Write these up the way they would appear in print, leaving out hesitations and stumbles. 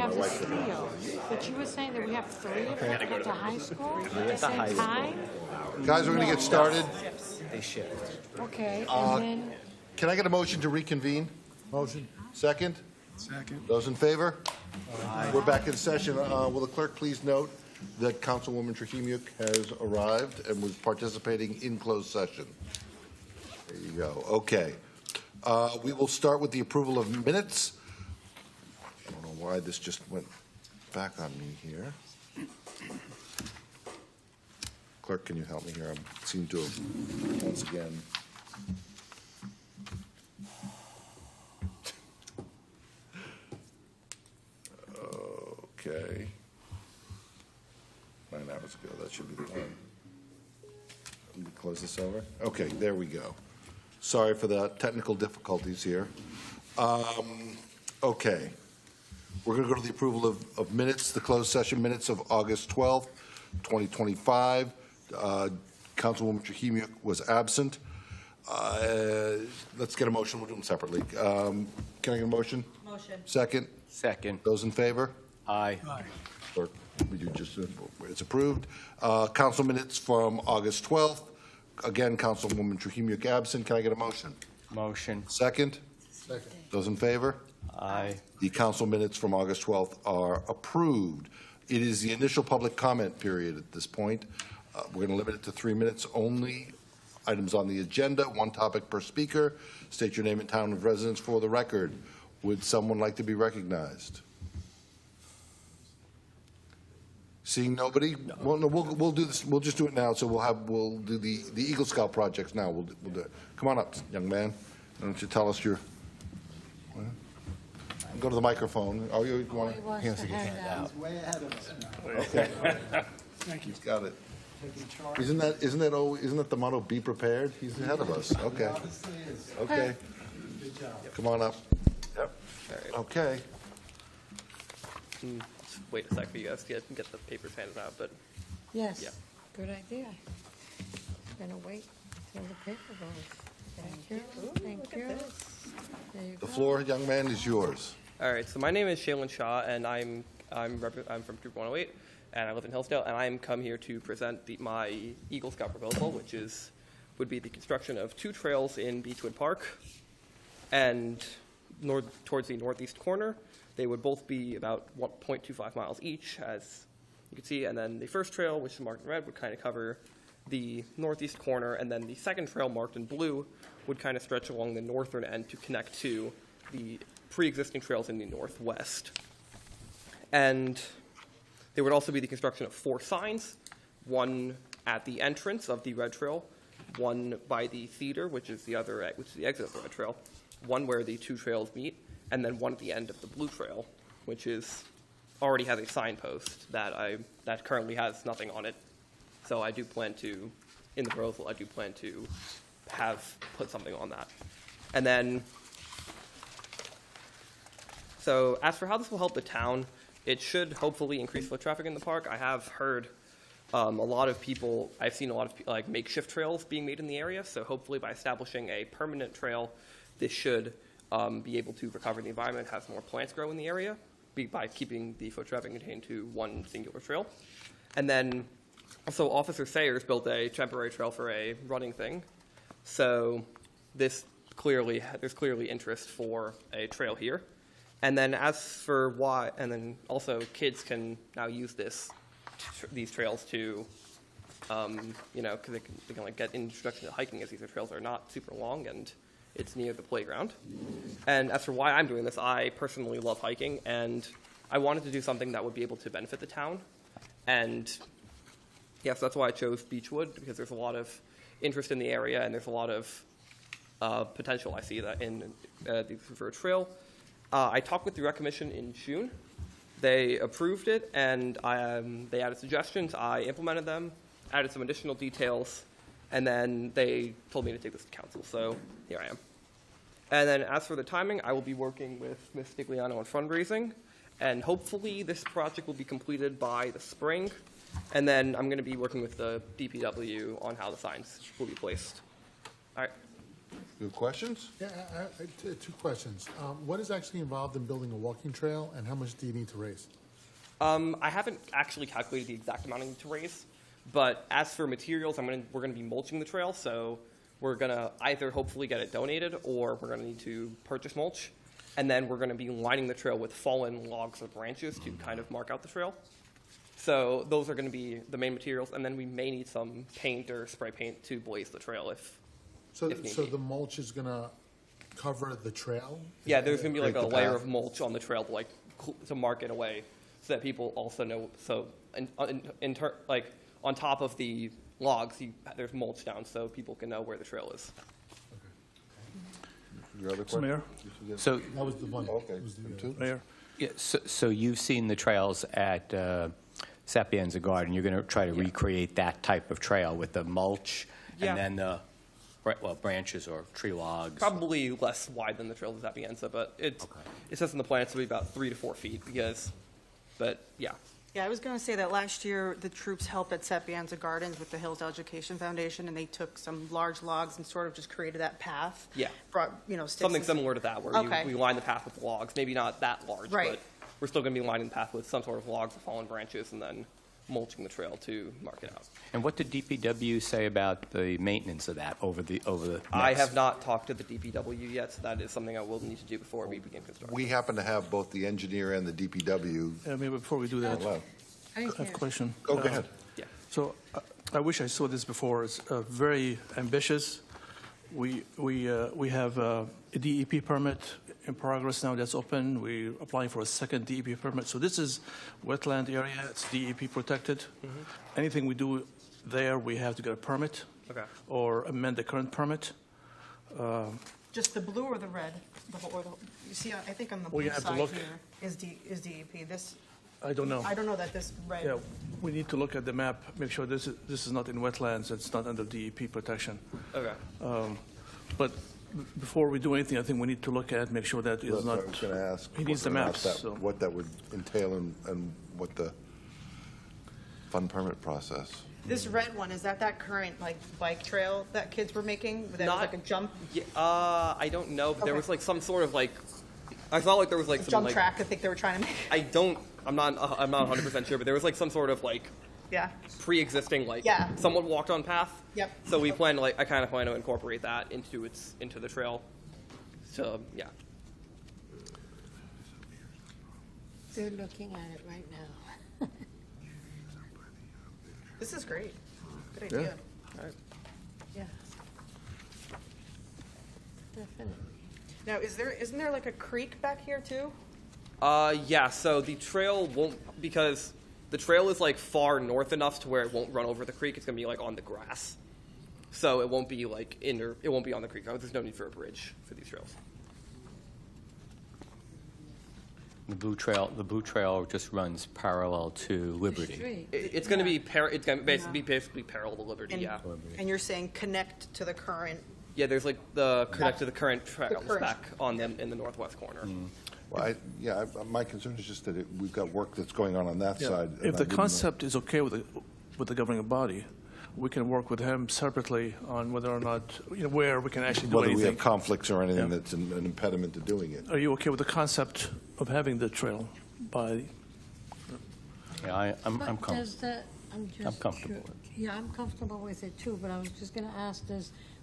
have this trio, but you were saying that we have three of them at the high school at the same time? Guys, we're going to get started. They shift. Okay, and then, Can I get a motion to reconvene? Motion. Second? Second. Those in favor? We're back in session. Will the clerk please note that Councilwoman Trujillo has arrived and was participating in closed session? There you go. Okay. We will start with the approval of minutes. I don't know why this just went back on me here. Clerk, can you help me here? I seem to have, once again. Okay. 9 hours ago, that should be the one. Let me close this over. Okay, there we go. Sorry for the technical difficulties here. Okay. We're going to go to the approval of minutes, the closed session minutes of August 12th, 2025. Councilwoman Trujillo was absent. Let's get a motion. We'll do them separately. Can I get a motion? Motion. Second? Second. Those in favor? Aye. Clerk, it's approved. Council minutes from August 12th. Again, Councilwoman Trujillo absent. Can I get a motion? Motion. Second? Second. Those in favor? Aye. The council minutes from August 12th are approved. It is the initial public comment period at this point. We're going to limit it to 3 minutes only. Items on the agenda, one topic per speaker. State your name and town of residence for the record. Would someone like to be recognized? Seeing nobody? No. Well, no, we'll do this. We'll just do it now. So we'll do the Eagle Scout projects now. We'll do it. Come on up, young man. Why don't you tell us your? Go to the microphone. Oh, you want? he wants to hand out. Way ahead of us. Okay. Thank you. He's got it. Taking charge. Isn't that the motto? Be prepared. He's ahead of us. Okay. Obviously is. Okay. Good job. Come on up. Yep. Okay. Just wait a sec for you guys to get the papers handed out, but Yes, Yeah. good idea. Gonna wait till the paper goes. Thank you, thank you. There you The go. floor, young man, is yours. all right. So my name is Shaylin Shaw, and I'm from Group 108, and I live in Hillsdale, and I'm come here to present my Eagle Scout proposal, which would be the construction of 2 trails in Beechwood Park, and towards the northeast corner. They would both be about 1.25 miles each, as you can see, and then the first trail, which is marked in red, would kind of cover the northeast corner, and then the second trail, marked in blue, would kind of stretch along the northern end to connect to the pre-existing trails in the northwest. And there would also be the construction of 4 signs, one at the entrance of the red trail, one by the theater, which is the exit of the red trail, one where the 2 trails meet, and then one at the end of the blue trail, which already has a signpost that currently has nothing on it. So I do plan to, in the proposal, put something on that. And then, so as for how this will help the town, it should hopefully increase foot traffic in the park. I have heard I've seen a lot of makeshift trails being made in the area. So hopefully by establishing a permanent trail, this should be able to recover the environment, have more plants grow in the area by keeping the foot traffic contained to one singular trail. And then also Officer Sayers built a temporary trail for a running thing. So there's clearly interest for a trail here. And then and then also kids can now use these trails to, because they can get introduction to hiking, as these trails are not super long and it's near the playground. And as for why I'm doing this, I personally love hiking, and I wanted to do something that would be able to benefit the town. And yes, that's why I chose Beechwood, because there's a lot of interest in the area, and there's a lot of potential I see that in for a trail. I talked with the Rec Commission in June. They approved it, and they added suggestions. I implemented them, added some additional details, and then they told me to take this to council. So here I am. And then as for the timing, I will be working with Ms. Stigliano on fundraising, and hopefully this project will be completed by the spring. And then I'm going to be working with the DPW on how the signs will be placed. All right. You have questions? Yeah, two questions. What is actually involved in building a walking trail, and how much do you need to raise? I haven't actually calculated the exact amount I need to raise, but as for materials, we're gonna be mulching the trail, so we're gonna either hopefully get it donated, or we're gonna need to purchase mulch, and then we're gonna be lining the trail with fallen logs or branches to kind of mark out the trail. So those are gonna be the main materials, and then we may need some paint or spray paint to blaze the trail if So need be. the mulch is gonna cover the trail? Yeah, there's gonna be like a Create the layer path. of mulch on the trail to to mark it away, so that people also know. So, like on top of the logs, there's mulch down, so people can know where the trail is. Your other So, question? Mayor? So, That was the one. Okay. was the, Two? Mayor? yeah, so you've seen the trails at Sapienza Garden. You're going to try to recreate that type of trail with the mulch Yeah. and then the, branches or tree logs. Probably less wide than the trail to Sapienza, but it says in the plan it's to be about 3 to 4 feet but yeah. Yeah, I was going to say that last year, the troops helped at Sapienza Gardens with the Hillsdale Education Foundation, and they took some large logs and sort of just created that path. Yeah. Brought, sticks. Something and- similar to that, where Okay. we line the path with logs, maybe not that large, Right. but we're still going to be lining the path with some sort of logs or fallen branches, and then mulching the trail to mark it out. And what did DPW say about the maintenance of that over the I next- have not talked to the DPW yet, so that is something I will need to do before we begin construction. We happen to have both the engineer and the DPW. Maybe before we do that, Well, I have a question. go ahead. Yeah. So I wish I saw this before. It's very ambitious. We have a DEP permit in progress now that's open. We're applying for a second DEP permit. So this is wetland area. It's DEP protected. Anything we do there, we have to get a permit Okay. or amend the current permit. Just the blue or the red? You see, I think on the Well, you blue have to side look. here is DEP. This, I don't know. I don't know that this red. Yeah, we need to look at the map, make sure this is not in wetlands. It's not under DEP protection. Okay. But before we do anything, I think we need to look at, make sure that That's it's what not. I was going to ask. He needs the whether or not maps, that- so. What that would entail and what the fund permit process. This red one, is that current, like, bike trail that kids were making? That was Not- like a jump, Yeah, I don't know, but there Okay. was like some sort of I thought like there was like some jump like, track, I think they were trying to make. I'm not 100% sure, but there was like some sort of Yeah. pre-existing Yeah. someone walked on path. Yep. So we I kind of plan to incorporate that into the trail. So yeah. They're looking at it right now. This is great. Good Yeah. idea. Yeah. Definitely. Now, isn't there like a creek back here too? Yeah. So the trail won't, because the trail is like far north enough to where it won't run over the creek. It's gonna be like on the grass, so it won't be like it won't be on the creek. There's no need for a bridge for these trails. The Blue Trail just runs parallel to Liberty. Street. It's gonna be it's gonna basically parallel to Liberty. And, Yeah. and you're saying connect to the current, Yeah. There's like the connect to the current trails current- back on them in the northwest corner. Well, my concern is just that we've got work that's going on that Yeah. side. and I If the didn't know- concept is okay with the governing body, we can work with him separately on whether or not, where we can actually do Whether we anything. have conflicts or anything Yeah. that's an impediment to doing it. Are you okay with the concept of having the trail by, Yeah, I'm But comfortable. does that, I'm just. comfortable cur- with Yeah, I'm comfortable with it too, but I was just gonna ask,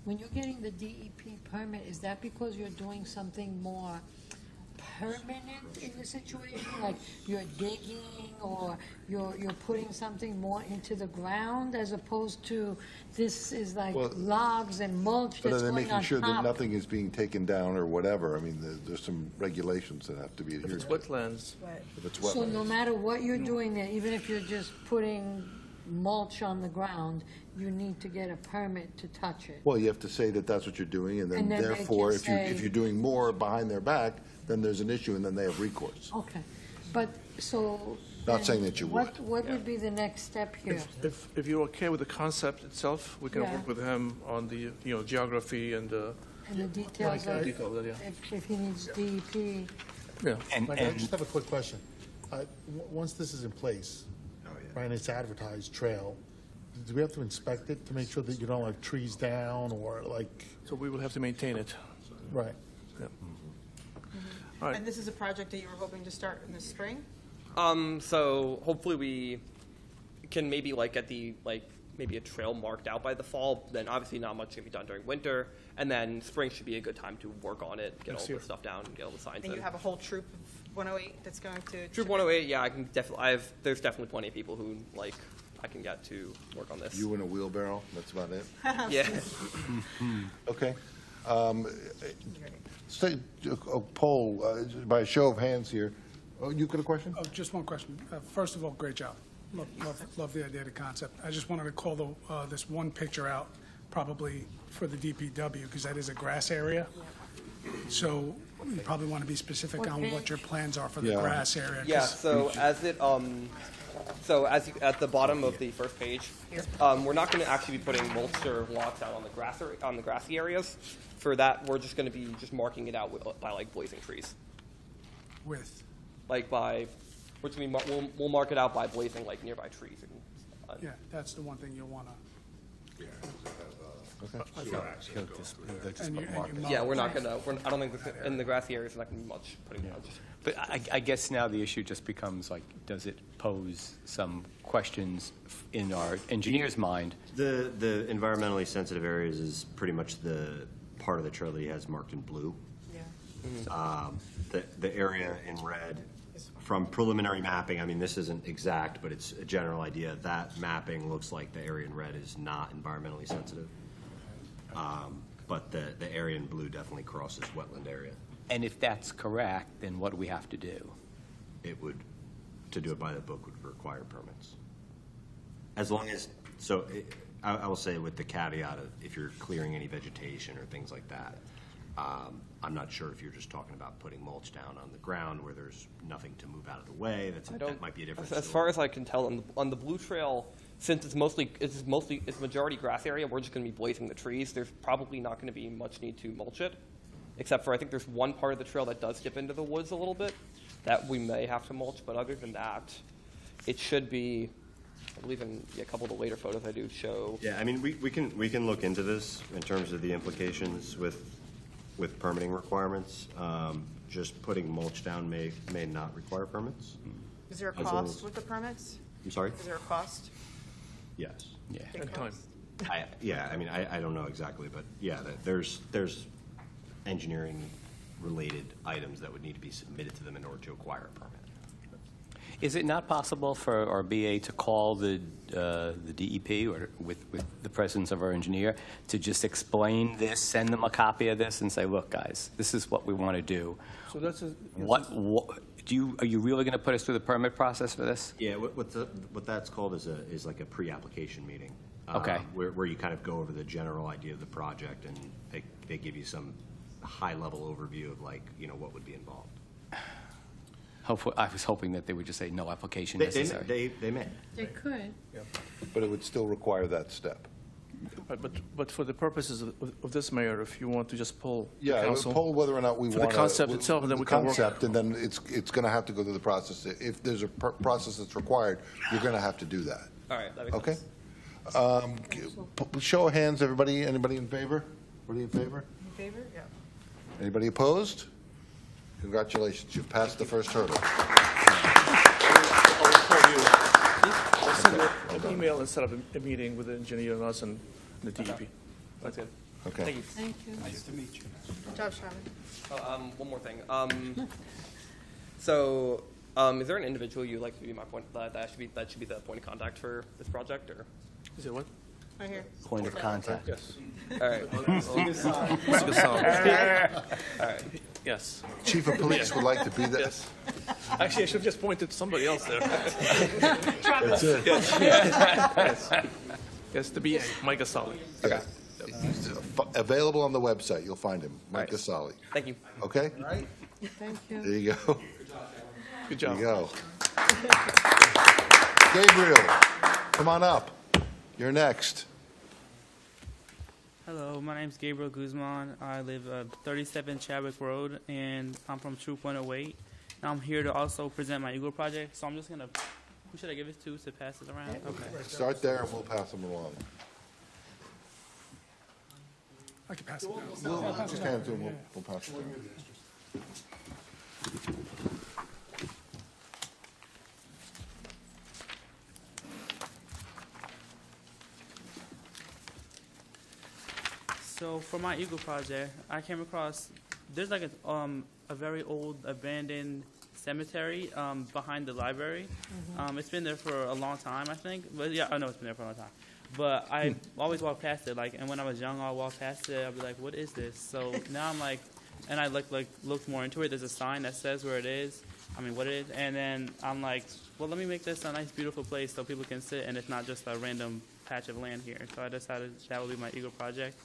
when you're getting the DEP permit, is that because you're doing something more permanent in the situation? Like you're digging or you're putting something more into the ground as opposed to this is like Well, logs and mulch But that's are they going making on sure that top? nothing is being taken down or whatever? I mean, there's some regulations that have to be if adhered it's to. wetlands? If it's So no wetlands. matter what you're doing there, even if you're just putting mulch on the ground, you need to get a permit to touch it. Well, you have to say that that's what you're doing, and then And then they therefore, can if say- you're doing more behind their back, then there's an issue, and then they have recourse. Okay, but so. Not then saying that you What would. would be the next step here? If you're okay with the concept itself, we can Yeah. work with him on the, geography and, And the details of, detail of that, yeah. if he needs DEP, Yeah. Mike, I just have a quick question. Once this is in place, right, and it's advertised trail, do we have to inspect it to make sure that you don't have trees down or like, So we will have to maintain it. right? All right. And this is a project that you were hoping to start in the spring? So hopefully we can maybe like get the maybe a trail marked out by the fall. Then obviously not much can be done during winter, and then spring should be a good time to work on it, get all the stuff down, and get all the signs And in. you have a whole troop of 108 that's going to? Troop 108, yeah, I can definitely. There's definitely plenty of people who I can get to work on this. You in a wheelbarrow, that's about it. Yeah. Okay. Say, a poll, by a show of hands here. Oh, you got a question? Oh, just one question. First of all, great job. Love the idea, the concept. I just wanted to call this one picture out, probably for the DPW, because that is a grass area. So you probably want to be specific What on what page? your plans are for the Yeah. grass area. 'cause- Yeah. So as at the bottom of the first page, we're not going to actually be putting mulch or blocks out on the grassy areas. For that, we're just going to be marking it out by like blazing trees. With, We're just gonna we'll mark it out by blazing like nearby trees. yeah, that's the one thing you'll want to. And you mow. Yeah, we're not gonna. I don't think in the grassy areas we're not gonna be much putting mulch. But I guess now the issue just becomes like, does it pose some questions in our engineer's mind? The environmentally sensitive areas is pretty much the part of the trail that he has marked in blue. Yeah. The area in red, from preliminary mapping, I mean, this isn't exact, but it's a general idea. That mapping looks like the area in red is not environmentally sensitive. But the area in blue definitely crosses wetland area. And if that's correct, then what do we have to do? It would, to do it by the book would require permits. As long as, so I will say with the caveat of if you're clearing any vegetation or things like that, I'm not sure if you're just talking about putting mulch down on the ground where there's nothing to move out of the way. That might be a different As story. far as I can tell, on the blue trail, since it's majority grass area, we're just gonna be blazing the trees. There's probably not gonna be much need to mulch it, except for I think there's one part of the trail that does dip into the woods a little bit that we may have to mulch. But other than that, it should be. I believe in a couple of the later photos I do show. Yeah, I mean, we can look into this in terms of the implications with permitting requirements. Just putting mulch down may not require permits. Is there a As long cost as- with the permits? I'm sorry? Is there a cost? Yes. Yeah. Big And time. cost? I mean, I don't know exactly, but yeah, there's engineering related items that would need to be submitted to them in order to acquire a permit. Is it not possible for our BA to call the DEP or with the presence of our engineer to just explain this, send them a copy of this and say, look, guys, this is what we want to do. So that's a. Are you really going to put us through the permit process for this? Yeah, what that's called is like a pre-application meeting. Okay. Where you kind of go over the general idea of the project and they give you some high-level overview of like, what would be involved. Hopefully, I was hoping that they would just say no application They necessary. may. They could. But it would still require that step. But for the purposes of this, Mayor, if you want to just poll the Yeah, council. poll whether or not we want For the concept itself, and then we can work. Concept, and then it's going to have to go through the process. If there's a process that's required, you're going to have to do that. All right, that makes Okay? sense. Show of hands, everybody. Anybody in favor? Everybody in favor? In favor? Yeah. Anybody opposed? Congratulations, you've passed the first hurdle. I'll send you an email and set up a meeting with the engineer and us and the DEP. That's good. Okay. Thank you. Thank you. Nice to meet you. Good job, Shannon. Oh, one more thing. Is there an individual you'd like to be my point that should be the point of contact for this project, or? Is it what? Right here. Point of contact. Yes. All right. Mr. Gasol. All right. Yes. Chief of Police would like to be there. Yes. Actually, I should have just pointed to somebody else there. That's it. Yes, the BA, Mike Gasol. Okay. He's available on the website, you'll find him, Mike Right. Gasali. Thank you. Okay? Thank you. There you go. Good There job. you go. Gabriel, come on up. You're next. Hello, my name's Gabriel Guzman. I live at 37 Chadwick Road, and I'm from Troop 108. And I'm here to also present my Eagle project. So I'm just gonna Who should I give it to pass it around? Okay. Start there and we'll pass them along. I can pass it down. We'll just hand it to them, we'll pass it down. So for my Eagle project, I came across, there's like a very old abandoned cemetery behind the library. It's been there for a long time, I think. But yeah, I know it's been there for a long time. But I always walk past it, like, and when I was young, I'd walk past it, I'd be like, what is this? So now I'm like, and I looked more into it. There's a sign that says where it is, what it is, and then I'm like, well, let me make this a nice, beautiful place so people can sit, and it's not just a random patch of land here. So I decided that would be my Eagle project.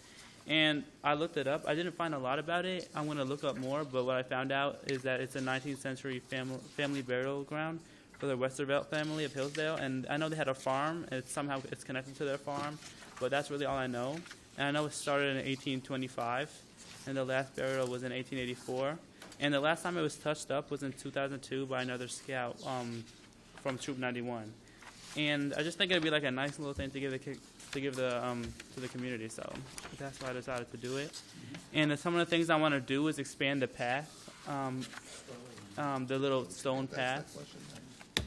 And I looked it up. I didn't find a lot about it. I'm going to look up more, but what I found out is that it's a 19th century family burial ground for the Westervelt family of Hillsdale. And I know they had a farm, and somehow it's connected to their farm, but that's really all I know. And I know it started in 1825, and the last burial was in 1884. And the last time it was touched up was in 2002 by another scout from Troop 91. And I just think it'd be like a nice little thing to give to the community, so that's why I decided to do it. And some of the things I want to do is expand the path, the little stone path,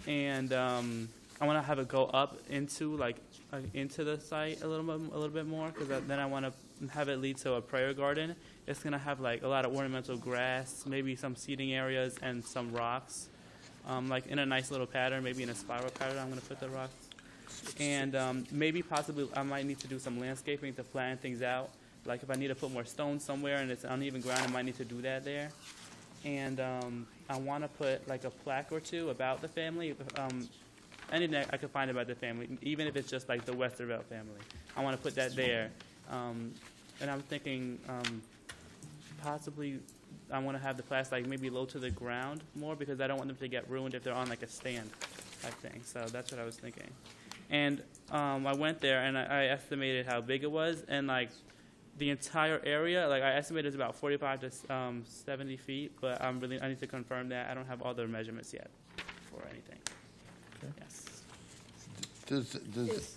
and I want to have it go up into the site a little bit more, because then I want to have it lead to a prayer garden. It's gonna have like a lot of ornamental grass, maybe some seating areas and some rocks, like in a nice little pattern, maybe in a spiral pattern. I'm gonna put the rocks. And maybe possibly I might need to do some landscaping to plan things out. Like if I need to put more stones somewhere and it's uneven ground, I might need to do that there. And I want to put like a plaque or two about the family. Anything I could find about the family, even if it's just like the Westervelt family. I want to put that there. And I'm thinking possibly I want to have the plaques like maybe low to the ground more, because I don't want them to get ruined if they're on like a stand type thing. So that's what I was thinking. And I went there and I estimated how big it was, and like the entire area, like I estimated it's about 45 to 70 feet, but I need to confirm that. I don't have all the measurements yet for anything. Yes.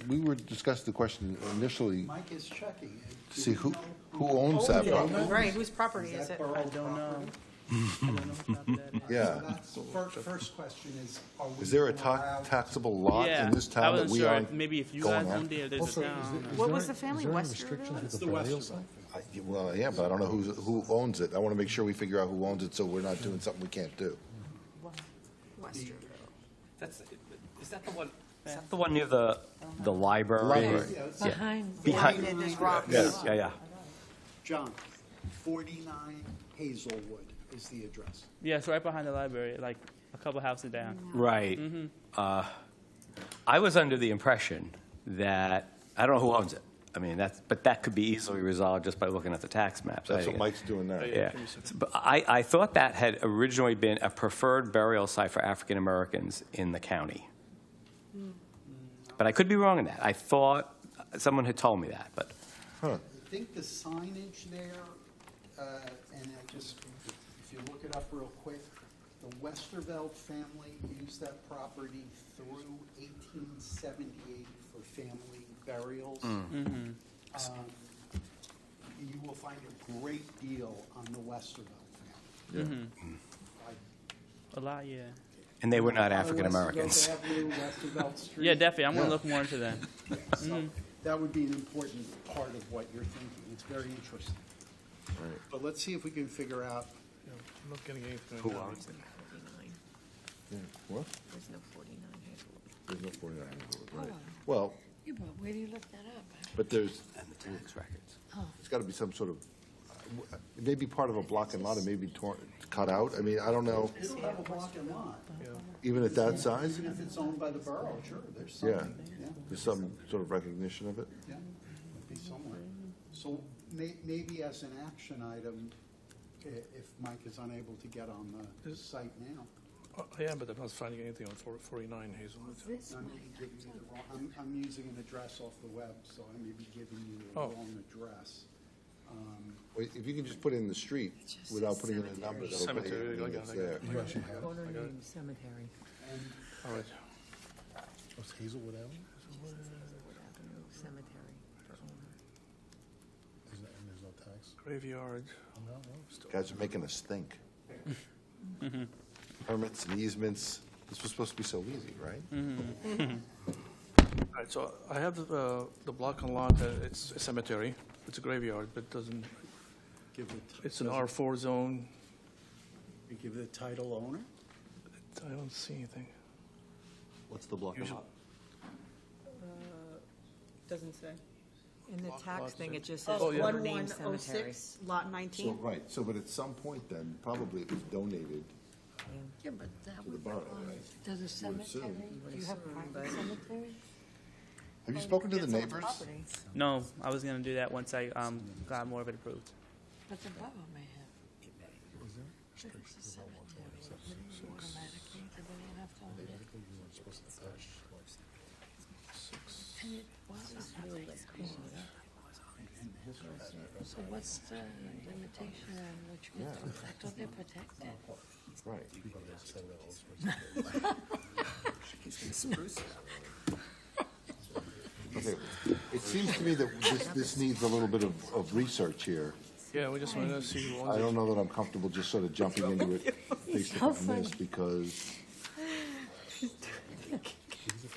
We were discussing the question initially, Mike is checking. see who owns that property? Right, whose property is it? I don't know. I don't know about that. Yeah. That's the first question is, are we? Is there a allowed- taxable lot Yeah, in this I town that wasn't we sure. aren't Maybe if you going guys on? owned it, there's Also, a town. What was the family, is there any Westerville? restrictions with the the burial Westerville. site? Well, yeah, but I don't know who owns it. I want to make sure we figure out who owns it, so we're not doing something we can't do. Westerville. Is that the one? Is that the one near the library? Library. Yeah, it's- Behind, Behind. And there's rocks. Yes. Yeah. John, 49 Hazelwood is the address. Yeah, it's right behind the library, like a couple houses down. Right. I was under the impression that, I don't know who owns it. But that could be easily resolved just by looking at the tax maps. That's what Mike's doing now. Yeah. But I thought that had originally been a preferred burial site for African Americans in the county. But I could be wrong in that. I thought someone had told me that, but. I think the signage there, and if you look it up real quick, the Westervelt family used that property through 1878 for family burials. You will find a great deal on the Westervelt family. A lot, yeah. And they were not On African Americans. Westervelt Avenue, Westervelt Street. Yeah, definitely. I'm going to look more into that. So that would be an important part of what you're thinking. It's very interesting. Right. But let's see if we can figure out. I'm not getting anything. Who owns it? Yeah. What? there's no 49 Hazelwood. There's no 49 Hazelwood, right. Well, Yeah, but where do you look that up? but there's, And the tax records. it's got to be some sort of, it may be part of a block and lot, it may be cut out. I mean, I don't know, It'll have a block and lot. even at that size? Even if it's owned by the borough, sure, there's Yeah, something. Yeah, there's some sort of recognition of it. yeah, it'd be somewhere. So maybe as an action item, if Mike is unable to get on the site now, I am, but I'm not finding anything on 49 Hazelwood. This I'm might giving you the wrong, I'm using an address off the web, so I may be giving you the Oh. wrong address. Wait, if you can just put in the street without putting in a number, that'll put Cemetery, it I got it's it. there. You actually have it? Corner name cemetery. And All right. Hazelwood Avenue? Cemetery for owner. And there's no tax? Graveyard. Guys are making us think. Permits and easements, this was supposed to be so easy, right? All right, so I have the block and lot, it's a cemetery, it's a graveyard, but doesn't, it's an R4 zone. You give the title owner? I don't see anything. What's the block and Usually- lot? Doesn't say. In the Lots tax thing, of- it just says Oh, yeah. unnamed cemetery. 1106, lot So, 19. right, so, but at some point then, probably it was donated. Yeah, but that To the would, borough, does a would assume. cemetery, do you have private cemeteries? Have you spoken to the neighbors? No, I was gonna do that once I got more of it approved. But the borough may have. If it's a cemetery, wouldn't you automatically, everybody have to own it? And it was really cool. So what's the limitation on what you can do? I thought they're protected. Right. Okay, it seems to me that this needs a little bit of research here. Yeah, we just wanted to see who I owns it. don't know that I'm comfortable just sort of jumping into it based How upon this, funny. because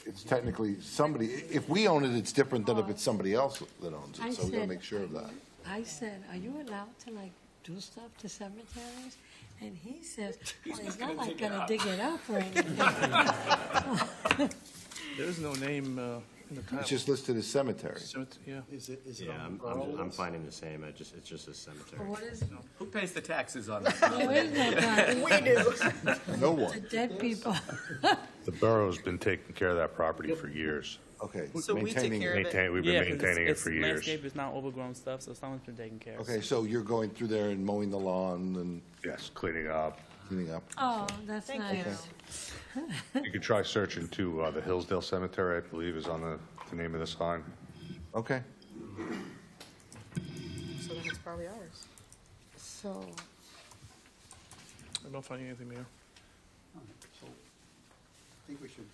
it's technically somebody, if we own it, it's different than if it's somebody else that owns I it, so we gotta said- make sure of that. I said, are you allowed to like do stuff to cemeteries? And he says, well, he's not like gonna dig it up or anything. There is no name in the title. It's just listed as cemetery. Yeah. Is it Yeah, on the I'm borough? finding the same, it's just a But cemetery. what is, Who pays the taxes on that? there is no God. No The one. dead people. The borough's been taking care of that property for years. Okay. So we took maintaining care it. of it. We've been Yeah, 'cause maintaining it it's for years. landscape is not overgrown stuff, so someone's been taking care of it. Okay, so you're going through there and mowing the lawn and Yes, cleaning up. cleaning up? Oh, that's Thank nice. You can try searching too. The Hillsdale Cemetery, I believe, is on the name of the sign. Okay. So then it's probably ours. So, I don't find anything there. All right, so I think we should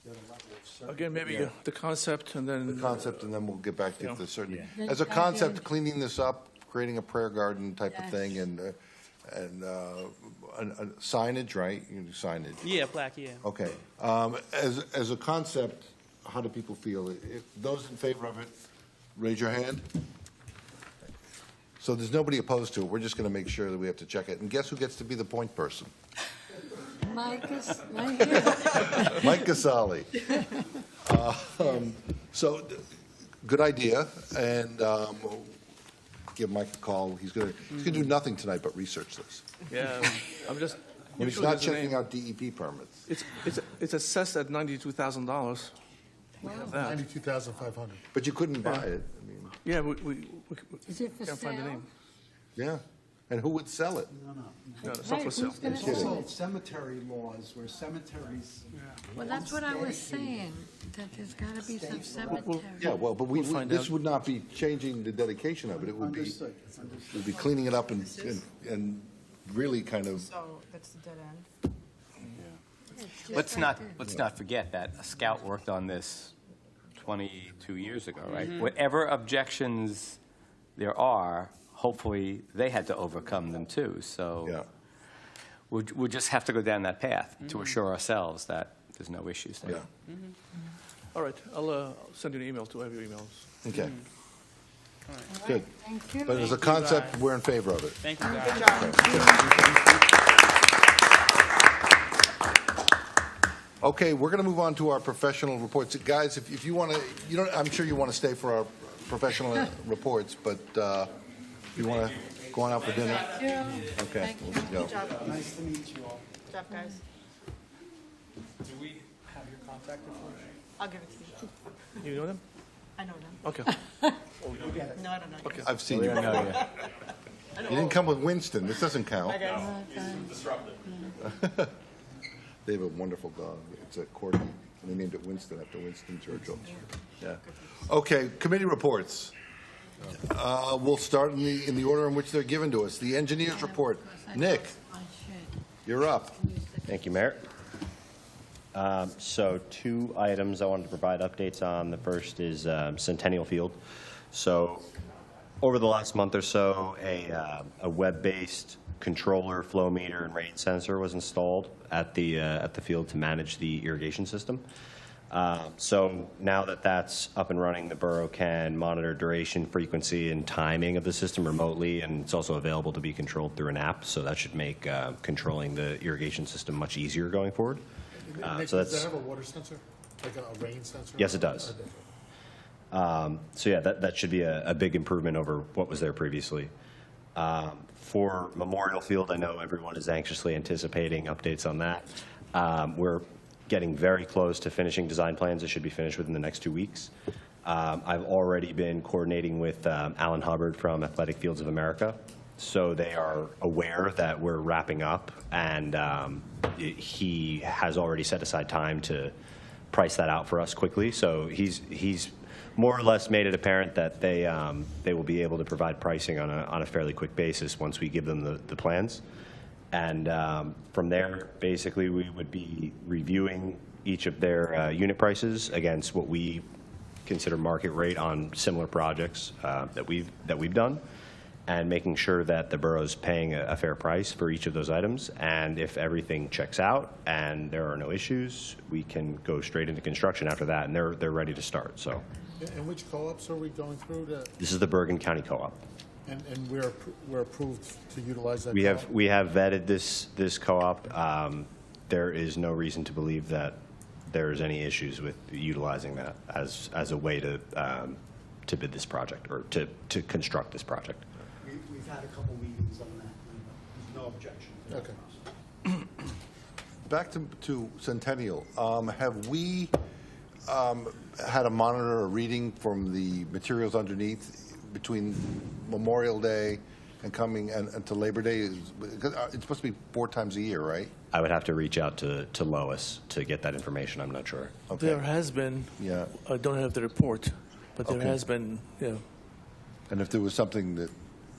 get a level of certainty. Again, maybe Yeah. the concept and then. The concept, and then we'll get back to Yeah. the certain, Yeah. as a Yeah. concept, cleaning this up, creating a prayer garden type of Yes. thing, and signage, right? You do signage. Yeah, plaque, yeah. Okay. As a concept, how do people feel? If those in favor of it, raise your hand. So there's nobody opposed to it. We're just going to make sure that we have to check it. And guess who gets to be the point person? Mike is right here. Mike Casali. So, good idea, and we'll give Mike a call. He's gonna do nothing tonight but research this. Yeah, I'm just. When he's usually not there's a checking name. out DEP permits. It's assessed at $92,000. We have that. 92,500. But you couldn't buy it. I mean, Yeah, we Is it for can't find the sale? name. yeah. And who would sell it? No, no. No, it's not Right, for sale. who's gonna kidding. sell Also, it? cemetery laws where cemeteries. Well, that's what I was saying, that there's gotta be some cemetery. Yeah, well, but We'll find this out. would not be changing the dedication of it. It would be, Understood. we'd be cleaning it up and really kind of, So that's the dead end. It's just Let's right not, there. let's not forget that a scout worked on this 22 years ago, right? Whatever objections there are, hopefully they had to overcome them too. So yeah. we'll just have to go down that path to assure ourselves that there's no issues there. Yeah, All right, I'll send you an email to have your emails. okay, All right, good. Thank you. But as a Thank you, concept, guys. we're in favor of it. Thank you, guys. Okay, we're going to move on to our professional reports. Guys, if you want to, you don't, I'm sure you want to stay for our professional reports, but if you want to go on out for dinner? Thank you. Okay, Thank you. let's go. Good job. Nice to meet you all. Good job, guys. Do we have your contact information? I'll give it to you. You know them? I know them. Okay. No, I don't know. Okay. I've seen you. You didn't come with Winston. This doesn't count. Bye, guys. They have a wonderful dog. It's a corgi. And they named it Winston after Winston Churchill. Yeah. Okay, committee reports. We'll start in the order in which they're given to us. The engineer's report. Nick, I should. you're up. Thank you, Mayor. So 2 items I wanted to provide updates on. The first is Centennial Field. So over the last month or so, a web-based controller, flow meter, and rain sensor was installed at the field to manage the irrigation system. So now that that's up and running, the borough can monitor duration, frequency, and timing of the system remotely, and it's also available to be controlled through an app. So that should make controlling the irrigation system much easier going forward. Nick, So does that's that have a water sensor, like a rain sensor? Yes, it does. So yeah, that should be a big improvement over what was there previously. For Memorial Field, I know everyone is anxiously anticipating updates on that. We're getting very close to finishing design plans. It should be finished within the next 2 weeks. I've already been coordinating with Alan Hubbard from Athletic Fields of America. So they are aware that we're wrapping up, and he has already set aside time to price that out for us quickly. So he's more or less made it apparent that they will be able to provide pricing on a fairly quick basis once we give them the plans. And from there, basically, we would be reviewing each of their unit prices against what we consider market rate on similar projects that we've done, and making sure that the borough's paying a fair price for each of those items. And if everything checks out and there are no issues, we can go straight into construction after that, and they're ready to start. So, And which co-ops are we going through to, this is the Bergen County Co-op. and we're approved to utilize that? We co-op? have vetted this co-op. There is no reason to believe that there is any issues with utilizing that as a way to bid this project or to construct this project. We've had a couple meetings on that, and there's no objection. Okay. Back to Centennial, have we had a monitor or reading from the materials underneath between Memorial Day and coming and to Labor Day? It's supposed to be 4 times a year, right? I would have to reach out to Lois to get that information. I'm not sure. Okay. There has been, Yeah. I don't have the report, but there Okay. has been, yeah. And if there was something that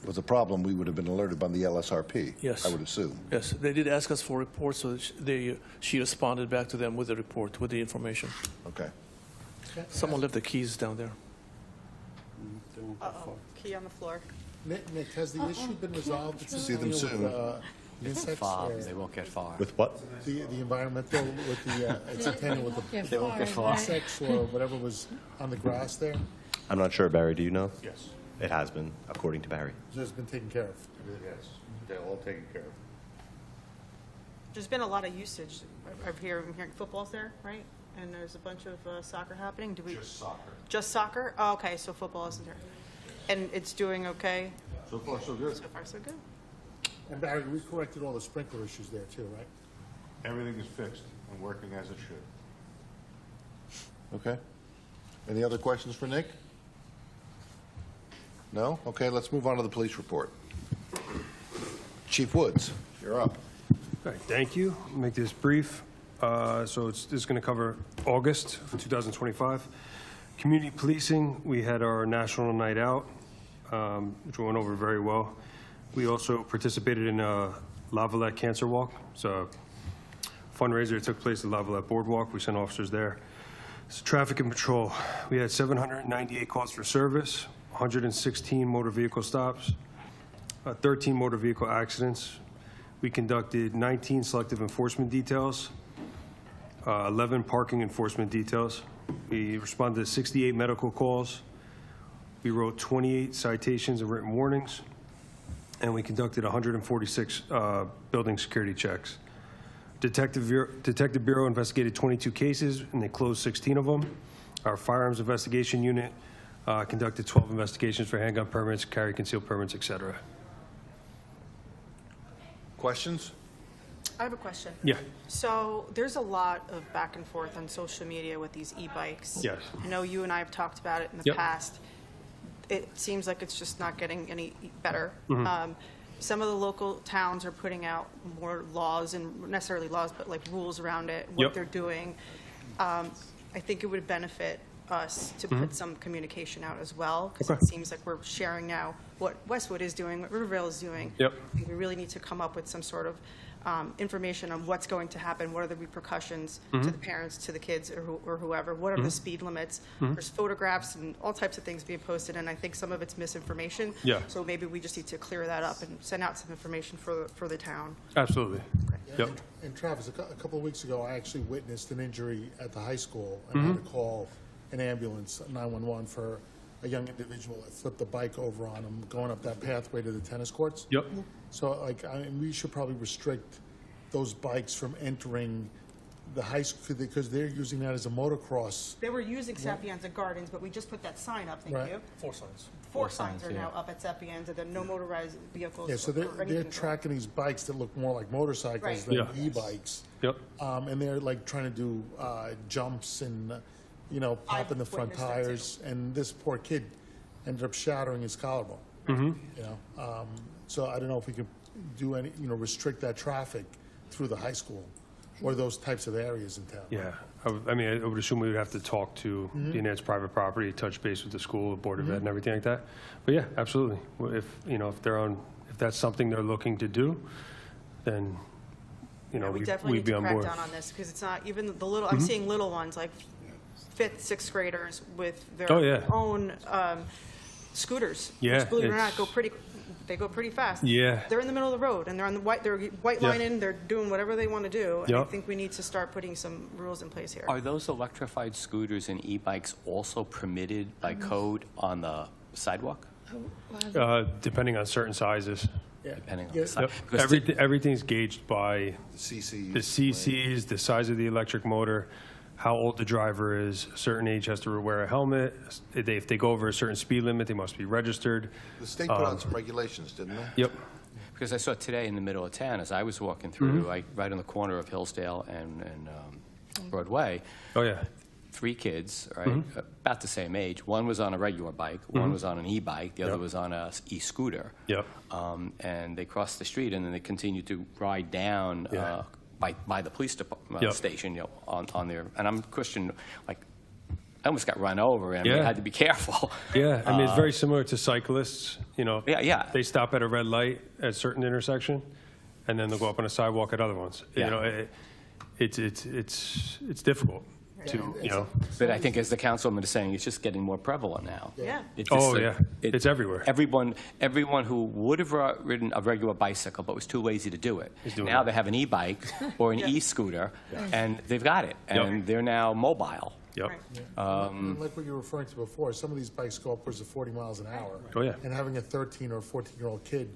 was a problem, we would have been alerted by the LSRP. Yes. I would assume. Yes, they did ask us for reports, so she responded back to them with the report, with the information. Okay. Someone left the keys down there. Uh-oh, key on the floor. Nick, has the issue been resolved? at See them Centennial soon. with, insects or They won't get far. With what? the environmental, with the, at Centennial with the They won't get far. insects or whatever was on the grass there? I'm not sure. Barry, do you know? Yes. It has been, according to Barry. Has been taken care of? Yes, they're all taken care of. There's been a lot of usage. I'm hearing football's there, right? And there's a bunch of soccer happening. Do we? Just soccer. Just soccer? Oh, okay, so football isn't there. And it's doing okay? So far, so good. So far, so good. And Barry, we corrected all the sprinkler issues there too, right? Everything is fixed and working as it should. Okay. Any other questions for Nick? No? Okay, let's move on to the police report. Chief Woods, you're up. All right, thank you. I'll make this brief. So this is going to cover August of 2025. Community policing, we had our National Night Out, which went over very well. We also participated in a Lavalette Cancer Walk. It's a fundraiser that took place at Lavalette Boardwalk. We sent officers there. It's traffic and patrol. We had 798 calls for service, 116 motor vehicle stops, 13 motor vehicle accidents. We conducted 19 selective enforcement details, 11 parking enforcement details. We responded to 68 medical calls. We wrote 28 citations and written warnings, and we conducted 146 building security checks. Detective Bureau investigated 22 cases, and they closed 16 of them. Our firearms investigation unit conducted 12 investigations for handgun permits, carry concealed permits, et cetera. Questions? I have a question. Yeah. So there's a lot of back and forth on social media with these e-bikes. Yes. I know you and I have talked about it in the Yep. past. It seems like it's just not getting any better. Mm-hmm. Some of the local towns are putting out more laws, and not necessarily laws, but like rules around it, what Yep. they're doing. I think it would benefit us to put some communication out as well, because Okay. it seems like we're sharing now what Westwood is doing, what Rivervale is doing. Yep. I think we really need to come up with some sort of information on what's going to happen, what are the repercussions to the parents, to the kids, or whoever, what are the speed limits. There's photographs and all types of things being posted, and I think some of it's misinformation. Yeah. So maybe we just need to clear that up and send out some information for the town. Absolutely. Yep. And Travis, a couple of weeks ago, I actually witnessed an injury at the high school and had to call an ambulance, 911, for a young individual that flipped the bike over on him going up that pathway to the tennis courts. Yep. So, like, I mean, we should probably restrict those bikes from entering the high school because they're using that as a motocross. They were using Sapienza Gardens, but we just put that sign up, thank Right. you. 4 signs. Four signs are now up at Sapienza, that no motorized vehicles. Yeah, so or they're anything. tracking these bikes that look more like motorcycles Right. than Yeah. e-bikes. Yep. And they're like trying to do jumps and, popping the front witnessed that, too. tires. And this poor kid ended up shattering his collarbone. So I don't know if we could do any, restrict that traffic through the high school or those types of areas in town. Yeah. I mean, I would assume we would have to talk to, being it's private property, touch base with the school, the Board of Ed and everything like that. But yeah, absolutely. Well, if that's something they're looking to do, then, We definitely we'd need be to on crack board. down on this, because it's not, even the little, I'm seeing little ones, like 5th, 6th graders with their Oh, yeah. own scooters. Yeah, Which, believe it or not, it's- they go pretty fast. Yeah. They're in the middle of the road, and they're white Yeah. lining, they're doing whatever they want to do. And I Yep. think we need to start putting some rules in place here. Are those electrified scooters and e-bikes also permitted by code on the sidewalk? Depending on certain sizes. Depending on Yeah. the side? Yep. Because the- Everything's gauged by The CCs. the CCs, the size of the electric motor, how old the driver is. A certain age has to wear a helmet. If they go over a certain speed limit, they must be registered. The state put on some regulations, didn't they? Yep. Because I saw today in the middle of town, as I was walking through, right on the corner of Hillsdale and Broadway, Oh, yeah. 3 kids, right, about the same age. One was on a regular bike, one was on an e-bike, the other Yep. was on a e-scooter. Yep. And they crossed the street, and then they continued to ride down Yeah. by the police Yep. station, on there. And I'm questioning, like, I almost got run over, and I Yeah. had to be careful. Yeah, I mean, it's very similar to cyclists, Yeah. They stop at a red light at a certain intersection, and then they'll go up on a sidewalk at other ones. Yeah. It's difficult to. But I think, as the councilwoman is saying, it's just getting more prevalent now. Yeah. It's Oh, just yeah. It's everywhere. Everyone who would have ridden a regular bicycle but was too lazy to do it, Is doing now it. they have an e-bike or an e-scooter, and they've got it, and they're now mobile. Yep. Right. And like what you were referring to before, some of these bikes go upwards of 40 miles an hour. Oh, yeah. And having a 13 or 14-year-old kid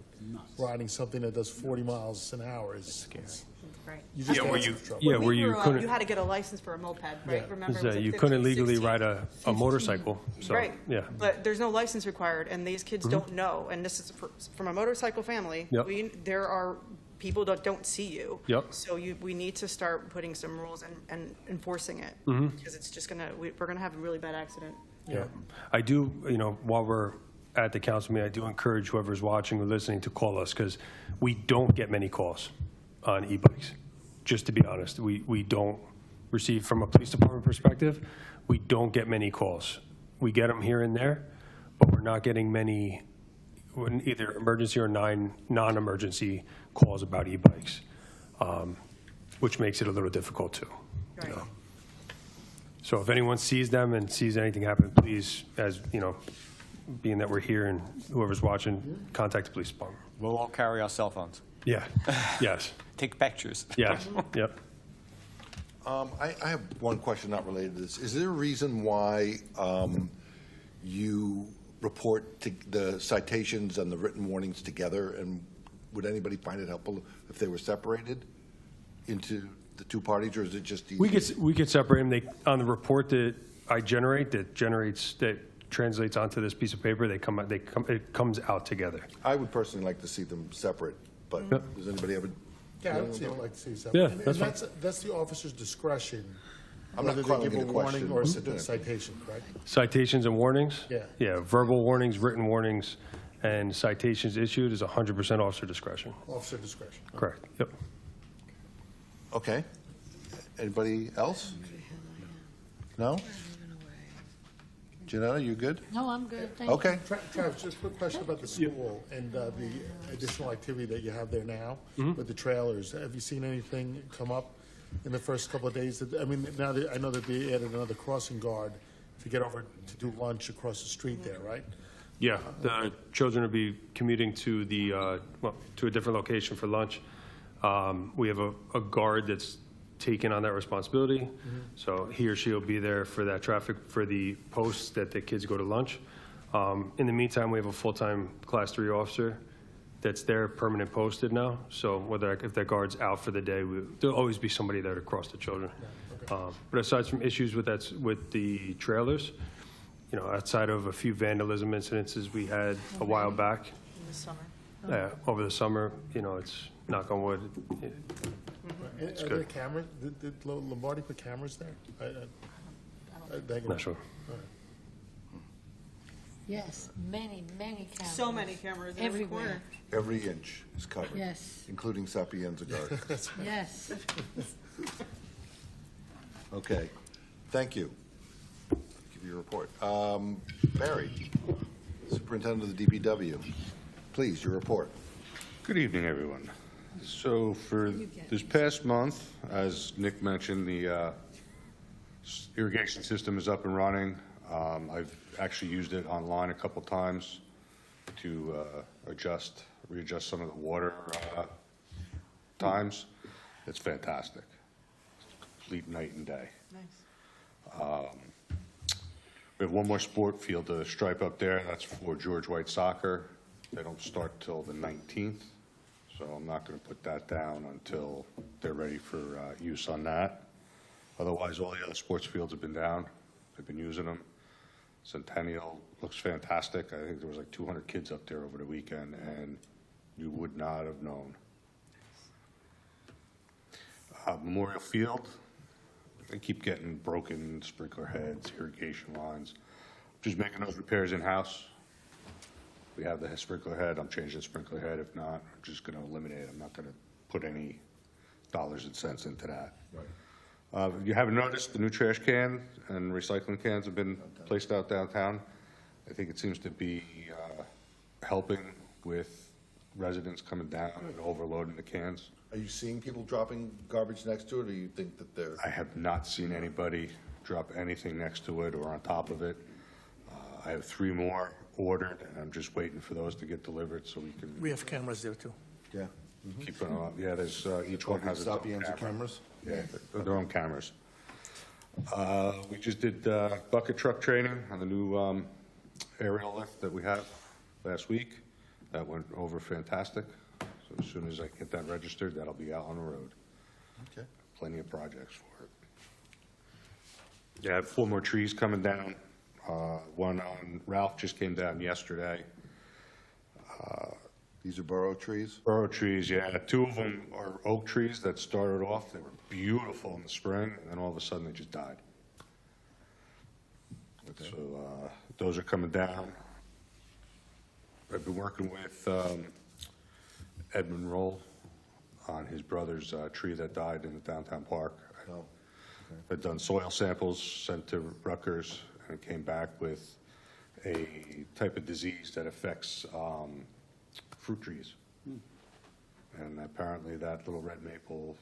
riding something that does 40 miles an hour is scary. Right. You just Yeah, get where into you- trouble. yeah, When where we you grew up, couldn't- You had to get a license for a moped, right? Yeah. Remember, it was a You 15, couldn't legally 16. ride a motorcycle. So, Right. Yeah. But there's no license required, and these kids don't know, and this is from a motorcycle family. Yep. There are people that don't see you. Yep. So we need to start putting some rules and enforcing it, because it's just we're gonna have a really bad accident. Yeah. I do, while we're at the council meeting, I do encourage whoever's watching or listening to call us, because we don't get many calls on e-bikes. Just to be honest, we don't receive, from a police department perspective, we don't get many calls. We get them here and there, but we're not getting many, either emergency or non-emergency calls about e-bikes, which makes it a little difficult too. Right. So if anyone sees them and sees anything happen, please, being that we're here and whoever's watching, contact the police department. We'll all carry our cell phones. Yeah, yes, Take pictures. yes, yep. I have one question not related to this. Is there a reason why you report the citations and the written warnings together? And would anybody find it helpful if they were separated into the two parties, or is it just easy? We could separate them. On the report that I generate, that translates onto this piece of paper, it comes out together. I would personally like to see them separate, but Yep. does anybody ever? Yeah, I would like to see something. Yeah, And that's fine. that's the officer's discretion. I'm not whether they calling give it a a warning question. or What's it a doing? citation, correct? Citations and warnings? Yeah. Yeah, verbal warnings, written warnings, and citations issued is 100% officer discretion. Officer discretion. Correct, yep. Okay. Anybody else? No? Janetta, you good? No, I'm good, thank you. Okay. Travis, just a quick question about the school and the additional activity that you have there now with the trailers. Have you seen anything come up in the first couple of days? I mean, now that I know that they added another crossing guard to get over to do lunch across the street there, right? Yeah, the children will be commuting to to a different location for lunch. We have a guard that's taken on that responsibility. So he or she will be there for that traffic, for the posts that the kids go to lunch. In the meantime, we have a full-time Class 3 officer that's there, permanent posted now. So if that guard's out for the day, there'll always be somebody there to cross the children. But aside from issues with the trailers, outside of a few vandalism incidences we had a while back, In the summer. over the summer, it's knock on wood. Are there cameras? Did Lombardi put cameras there? Not sure. Yes, many, many cameras. So many cameras in every Everywhere. corner. Every inch is covered. Yes. Including Sapienza Garden. Yes. Okay, thank you. Give you a report. Barry, Superintendent of the DPW, please, your report. Good evening, everyone. So for this past month, as Nick mentioned, the irrigation system is up and running. I've actually used it online a couple times to readjust some of the water times. It's fantastic. It's complete night and day. Nice. We have one more sport field to stripe up there. That's for George White Soccer. They don't start till the 19th, so I'm not going to put that down until they're ready for use on that. Otherwise, all the other sports fields have been down. I've been using them. Centennial looks fantastic. I think there was like 200 kids up there over the weekend, and you would not have known. Memorial Field, they keep getting broken sprinkler heads, irrigation lines. Just making those repairs in-house. We have the sprinkler head, I'm changing the sprinkler head. If not, I'm just going to eliminate it. I'm not going to put any dollars and cents into that. Right. If you haven't noticed, the new trash can and recycling cans have been placed out downtown. I think it seems to be helping with residents coming down and overloading the cans. Are you seeing people dropping garbage next to it, or do you think that they're... I have not seen anybody drop anything next to it or on top of it. I have 3 more ordered, and I'm just waiting for those to get delivered so we can We have cameras there, too. Yeah. keep them up. Yeah, there's, each one has its own Sapienza camera. cameras? Yeah, their own cameras. We just did bucket truck training on the new aerial lift that we have last week. That went over fantastic. So as soon as I get that registered, that'll be out on the road. Okay. Plenty of projects for it. Yeah, I have 4 more trees coming down. One on Ralph just came down yesterday. These are burrow trees? Burrow trees, yeah. 2 of them are oak trees that started off. They were beautiful in the spring, and then all of a sudden they just died. Okay. So those are coming down. I've been working with Edmund Roll on his brother's tree that died in the downtown park. Oh, okay. I've done soil samples sent to Rutgers, and it came back with a type of disease that affects fruit trees. And apparently that little red maple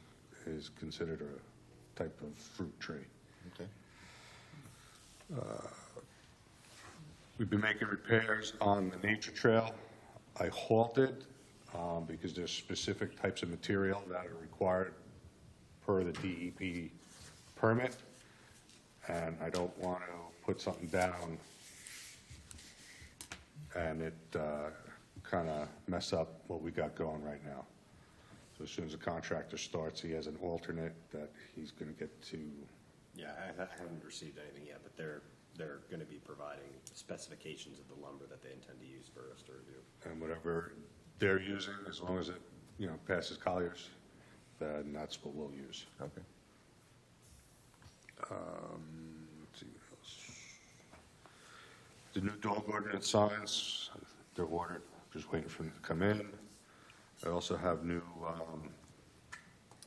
is considered a type of fruit tree. Okay. We've been making repairs on the nature trail. I halted because there's specific types of material that are required per the DEP permit, and I don't want to put something down and it kind of mess up what we got going right now. So as soon as the contractor starts, he has an alternate that he's going to get to. Yeah, I haven't received anything yet, but they're going to be providing specifications of the lumber that they intend to use for us to review. And whatever they're using, as long as it, passes Collier's, then that's what we'll use. Okay. Let's see what else. The new dog ordinance signs, they're ordered, just waiting for them to come in. I also have new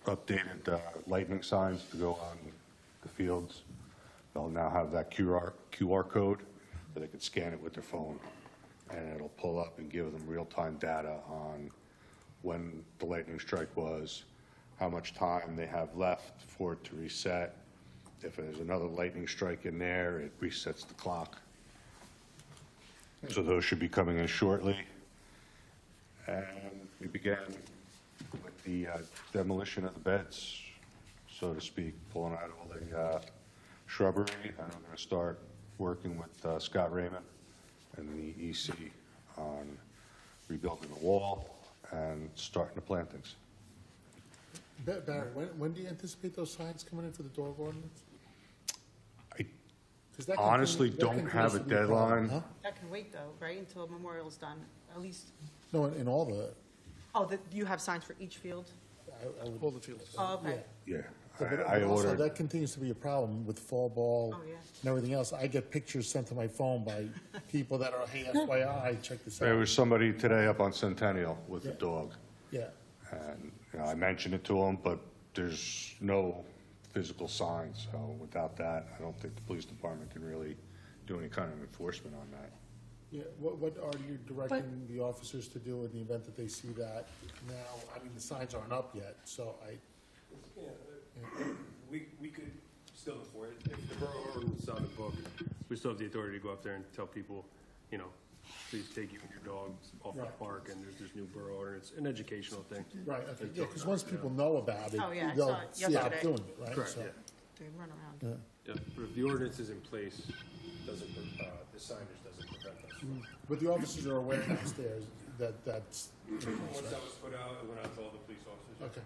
updated lightning signs to go on the fields. They'll now have that QR code. so they could scan it with their phone, and it'll pull up and give them real-time data on when the lightning strike was, how much time they have left for it to reset. If there's another lightning strike in there, it resets the clock. So those should be coming in shortly. And we began with the demolition of the beds, so to speak, pulling out all the shrubbery. And I'm going to start working with Scott Raymond and the EC on rebuilding the wall and starting to plant things. Barry, when do you anticipate those signs coming in for the dog ordinance? I 'Cause that honestly that don't continues have a to be problem, deadline. huh? That can wait though, right, until Memorial's done, at least, No, in all the, you have signs for each field? I would. All the fields. Oh, okay. Yeah, But I also, ordered. that continues to be a problem with fall ball Oh, yeah. and everything else. I get pictures sent to my phone by people that are, hey, FYI, check this There out. was somebody today up on Centennial with a Yeah. dog, Yeah, and I mentioned it to him, but there's no physical sign, so without that, I don't think the police department can really do any kind of enforcement on that. yeah. What are you directing the officers to do in the event that they see that now? I mean, the signs aren't up yet, so We could still enforce it. If the borough ordinance is on the book, we still have the authority to go up there and tell people, you know, please take you and your dogs off the Right. park, and there's this new borough ordinance, an educational thing. right, okay, yeah, because once people know about it, Oh, yeah, I they'll saw it stop yesterday. doing it, right? Correct, So, yeah. They run around. yeah. Yeah, but if the ordinance is in place, doesn't, the signage doesn't prevent us. But the officers are aware downstairs that that's, Once that was put out, it went out to all the police officers. okay.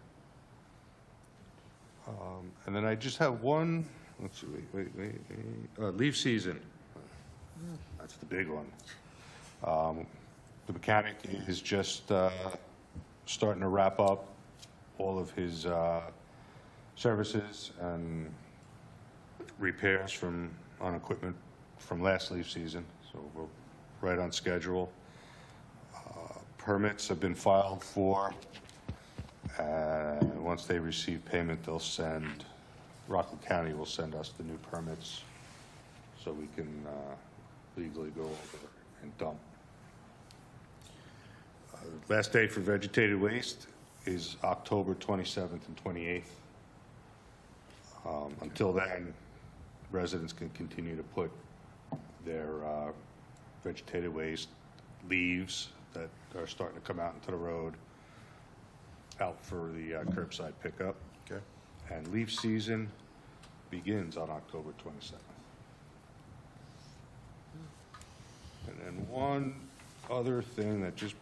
And then I just have one, let's see, leaf season. That's the big one. The mechanic is just starting to wrap up all of his services and repairs on equipment from last leaf season, so we're right on schedule. Permits have been filed for, and once they receive payment, Rockland County will send us the new permits so we can legally go over and dump. Last day for vegetated waste is October 27th and 28th. Until then, residents can continue to put their vegetated waste, leaves that are starting to come out into the road, out for the curbside pickup. Okay. And leaf season begins on October 27th. And then one other thing that just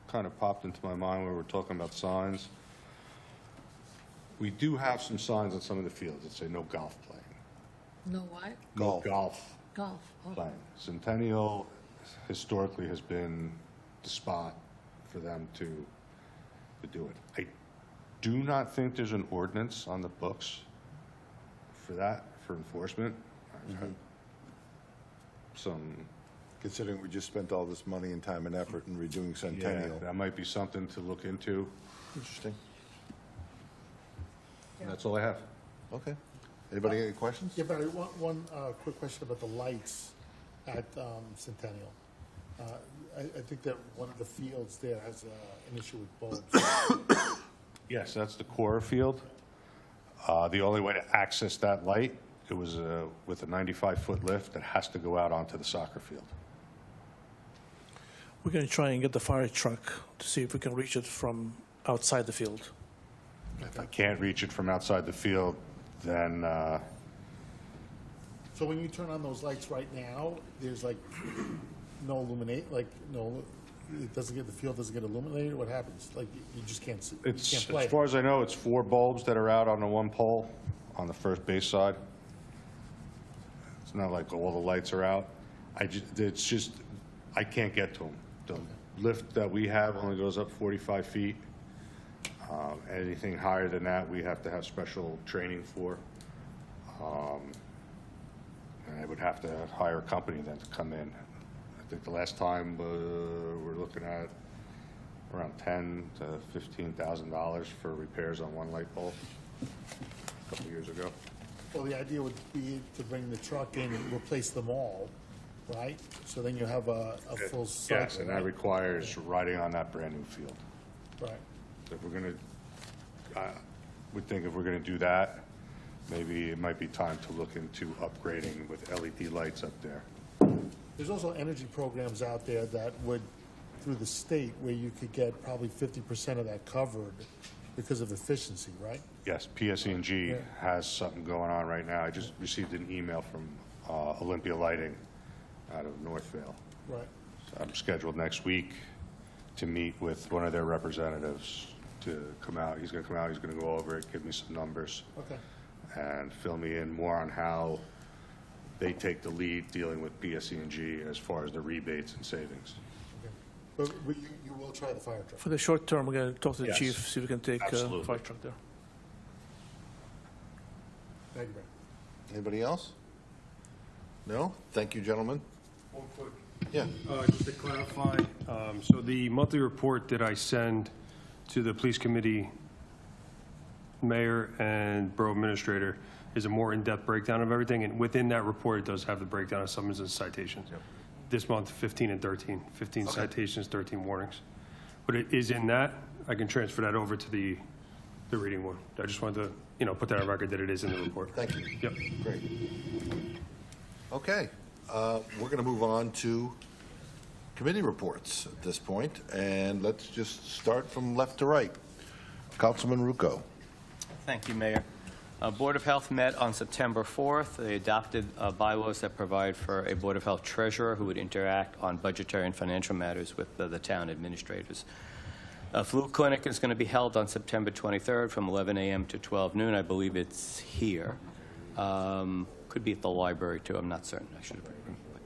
kind of popped into my mind when we were talking about signs. We do have some signs on some of the fields that say no golf playing. No what? No golf Golf. Oh. playing. Centennial historically has been the spot for them to do it. I do not think there's an ordinance on the books for that, for enforcement. I've had some, Considering we just spent all this money and time and effort in redoing yeah, Centennial. that might be something to look into. Interesting. And that's all I have. Okay. Anybody got any questions? Yeah, Barry, one quick question about the lights at Centennial. I think that one of the fields there has an issue with bulbs. Yes, that's the core field. The only way to access that light, it was with a 95-foot lift that has to go out onto the soccer field. We're going to try and get the fire truck to see if we can reach it from outside the field. If I can't reach it from outside the field, then So when you turn on those lights right now, there's like no illuminate, like no, it doesn't get, the field doesn't get illuminated? What happens? Like you just can't see, you it's, can't play? as far as I know, it's 4 bulbs that are out on the one pole on the first base side. It's not like all the lights are out. It's just, I can't get to them. The lift that we have only goes up 45 feet. Anything higher than that, we have to have special training for. And I would have to hire a company then to come in. I think the last time we're looking at around $10,000 to $15,000 for repairs on one light bulb a couple years ago. Well, the idea would be to bring the truck in and replace them all, right? So then you have a full cycle. Yes, and that right? requires riding on that brand-new field. Right. So if we're going to, I would think if we're going to do that, maybe it might be time to look into upgrading with LED lights up there. There's also energy programs out there that would, through the state, where you could get probably 50% of that covered because of efficiency, right? Yes, PSE&G has something going on right now. I just received an email from Olympia Lighting out of Northvale. Right. So I'm scheduled next week to meet with one of their representatives to come out. He's going to come out, he's going to go over it, give me some numbers, Okay. and fill me in more on how they take the lead dealing with PSE&G as far as the rebates and savings. But you will try the fire truck? For the short term, we're going to talk to the Yes. chief, see if we can take a Absolutely. fire truck there. Thank you, Brad. Anybody else? No? Thank you, gentlemen. One quick. Yeah. Just to clarify, so the monthly report that I send to the police committee, mayor, and borough administrator is a more in-depth breakdown of everything, and within that report, it does have the breakdown of summonses and citations. This month, 15 and 13, 15 citations, 13 warnings. But it is in that. I can transfer that over to the reading one. I just wanted to, put that on record that it is in the report. Thank you. Yep. Great. Okay, we're going to move on to committee reports at this point, and let's just start from left to right. Councilman Rucco. Thank you, Mayor. Board of Health met on September 4th. They adopted bylaws that provide for a Board of Health treasurer who would interact on budgetary and financial matters with the town administrators. A flu clinic is going to be held on September 23rd from 11 a.m. to 12 noon. I believe it's here. Could be at the library, too. I'm not certain. I should have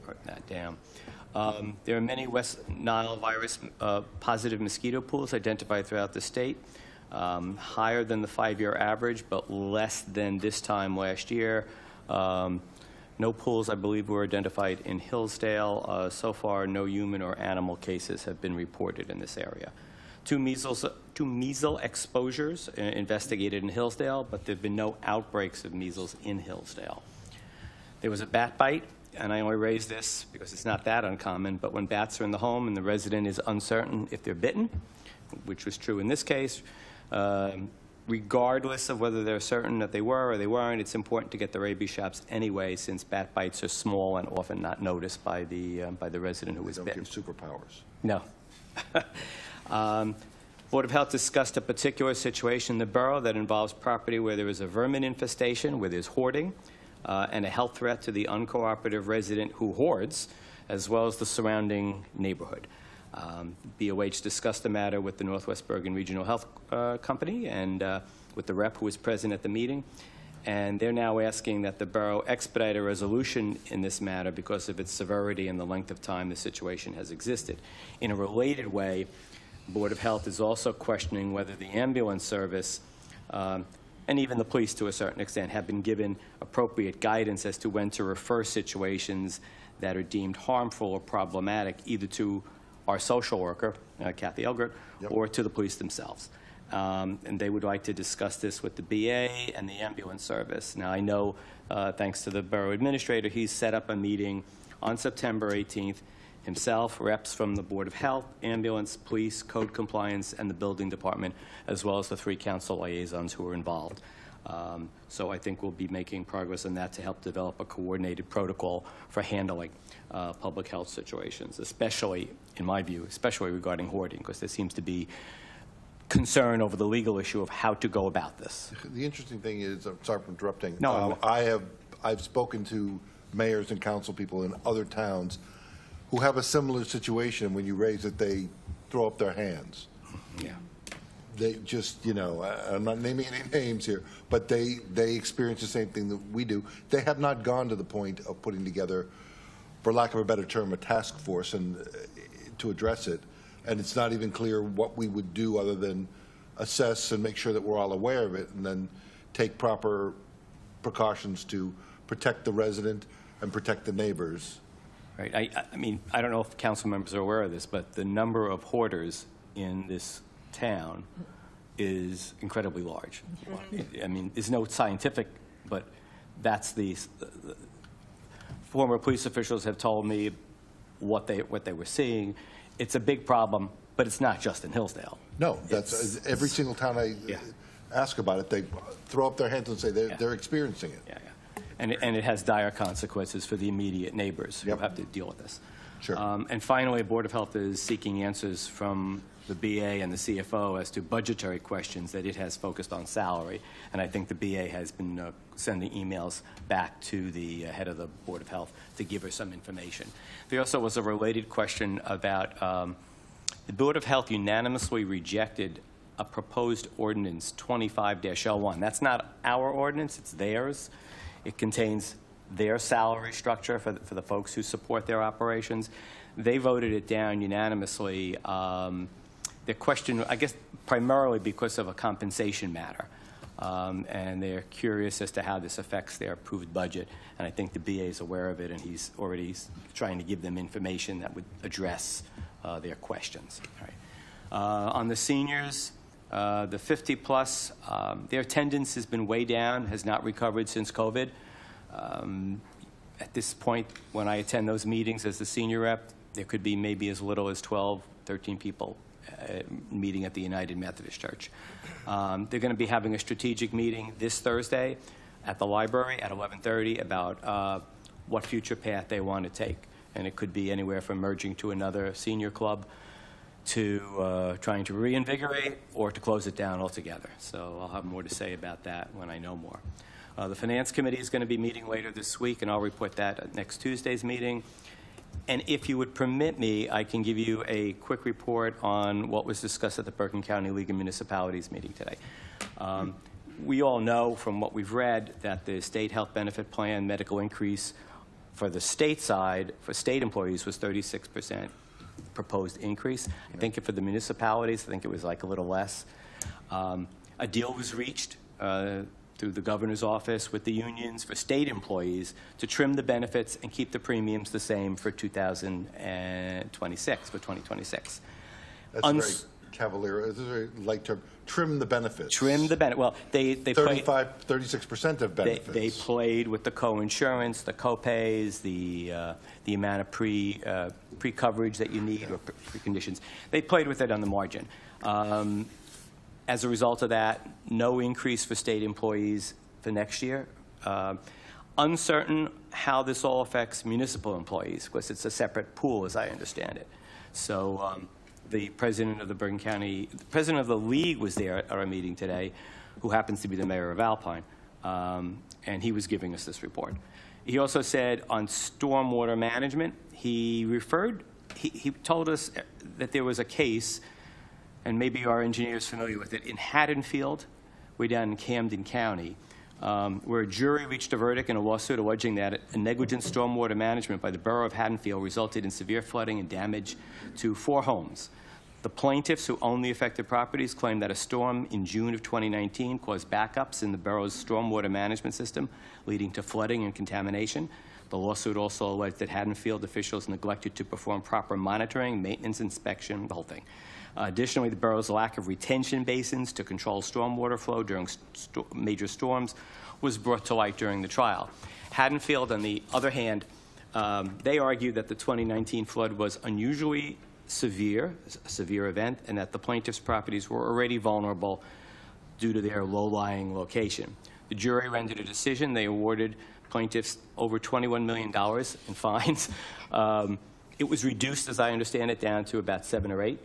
written that down. There are many West Nile virus positive mosquito pools identified throughout the state. Higher than the 5-year average, but less than this time last year. No pools, I believe, were identified in Hillsdale. So far, no human or animal cases have been reported in this area. Two measles exposures investigated in Hillsdale, but there have been no outbreaks of measles in Hillsdale. There was a bat bite, and I only raise this because it's not that uncommon, but when bats are in the home and the resident is uncertain if they're bitten, which was true in this case, regardless of whether they're certain that they were or they weren't, it's important to get the rabies shots anyway, since bat bites are small and often not noticed by the resident who was bitten. Don't give superpowers. No. Board of Health discussed a particular situation in the borough that involves property where there is a vermin infestation, where there's hoarding, and a health threat to the uncooperative resident who hoards, as well as the surrounding neighborhood. BOH discussed the matter with the Northwest Bergen Regional Health Company and with the rep who was present at the meeting. And they're now asking that the borough expedite a resolution in this matter because of its severity and the length of time the situation has existed. In a related way, Board of Health is also questioning whether the ambulance service and even the police to a certain extent have been given appropriate guidance as to when to refer situations that are deemed harmful or problematic either to our social worker, Kathy Elgert, or to the police themselves. And they would like to discuss this with the BA and the ambulance service. Now, I know, thanks to the borough administrator, he's set up a meeting on September 18th, himself, reps from the Board of Health, ambulance, police, code compliance, and the building department, as well as the 3 council liaisons who are involved. So I think we'll be making progress on that to help develop a coordinated protocol for handling public health situations, especially, in my view, especially regarding hoarding, because there seems to be concern over the legal issue of how to go about this. The interesting thing is, I'm sorry for interrupting. No, I've spoken to mayors and council people in other towns who have a similar situation. When you raise it, they throw up their hands. Yeah. They just, I'm not naming any names here, but they experience the same thing that we do. They have not gone to the point of putting together, for lack of a better term, a task force and to address it. And it's not even clear what we would do other than assess and make sure that we're all aware of it and then take proper precautions to protect the resident and protect the neighbors. Right. I mean, I don't know if council members are aware of this, but the number of hoarders in this town is incredibly large. I mean, there's no scientific, but That's the former police officials have told me what they were seeing. It's a big problem, but it's not just in Hillsdale. No, that's, every single town I ask about it, they throw up their hands and say they're experiencing it. Yeah. And it has dire consequences for the immediate neighbors who have to deal with this. Sure. And finally, Board of Health is seeking answers from the BA and the CFO as to budgetary questions that it has focused on salary. And I think the BA has been sending emails back to the head of the Board of Health to give her some information. There also was a related question about the Board of Health unanimously rejected a proposed ordinance 25-01. That's not our ordinance, it's theirs. It contains their salary structure for the folks who support their operations. They voted it down unanimously. Their question, I guess, primarily because of a compensation matter. And they're curious as to how this affects their approved budget. And I think the BA is aware of it, and he's already trying to give them information that would address their questions. All right. On the seniors, the 50-plus, their attendance has been way down, has not recovered since COVID. At this point, when I attend those meetings as the senior rep, there could be maybe as little as 12, 13 people meeting at the United Methodist Church. They're going to be having a strategic meeting this Thursday at the library at 11:30 about what future path they want to take. And it could be anywhere from merging to another senior club to trying to reinvigorate or to close it down altogether. So I'll have more to say about that when I know more. The Finance Committee is going to be meeting later this week, and I'll report that at next Tuesday's meeting. And if you would permit me, I can give you a quick report on what was discussed at the Bergen County League of Municipalities meeting today. We all know from what we've read that the state health benefit plan medical increase for the state side, for state employees, was 36% proposed increase. I think for the municipalities, I think it was like a little less. A deal was reached through the governor's office with the unions for state employees to trim the benefits and keep the premiums the same for 2026, for 2026. That's a very cavalier, it's a very light term, trim the benefits. Trim the benefit. Well, they 36% of benefits. They played with the co-insurance, the co-pays, the amount of pre-coverage that you need or preconditions. They played with it on the margin. As a result of that, no increase for state employees for next year. Uncertain how this all affects municipal employees, because it's a separate pool, as I understand it. So the president of the Bergen County, the president of the league was there at our meeting today, who happens to be the mayor of Alpine, and he was giving us this report. He also said on stormwater management, he told us that there was a case, and maybe our engineer is familiar with it, in Haddonfield, way down in Camden County, where a jury reached a verdict in a lawsuit alleging that a negligent stormwater management by the borough of Haddonfield resulted in severe flooding and damage to 4 homes. The plaintiffs who own the affected properties claimed that a storm in June of 2019 caused backups in the borough's stormwater management system, leading to flooding and contamination. The lawsuit also alleged that Haddonfield officials neglected to perform proper monitoring, maintenance, inspection, the whole thing. Additionally, the borough's lack of retention basins to control stormwater flow during major storms was brought to light during the trial. Haddonfield, on the other hand, they argued that the 2019 flood was unusually severe, a severe event, and that the plaintiffs' properties were already vulnerable due to their low-lying location. The jury rendered a decision. They awarded plaintiffs over $21 million in fines. It was reduced, as I understand it, down to about 7 or 8.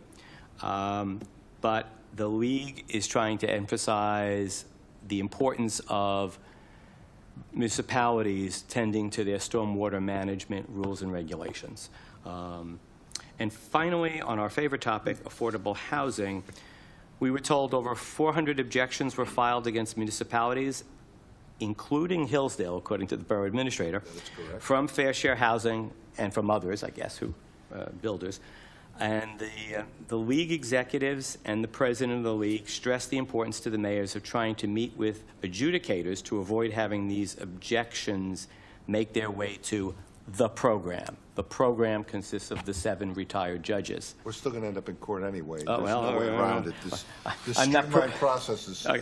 But the league is trying to emphasize the importance of municipalities tending to their stormwater management rules and regulations. And finally, on our favorite topic, affordable housing, we were told over 400 objections were filed against municipalities, including Hillsdale, according to the borough administrator, from Fair Share Housing and from others, I guess, builders. And the league executives and the president of the league stressed the importance to the mayors of trying to meet with adjudicators to avoid having these objections make their way to the program. The program consists of the 7 retired judges. We're still going to end up in court anyway. Oh, There's no way around it. This streamlined process is not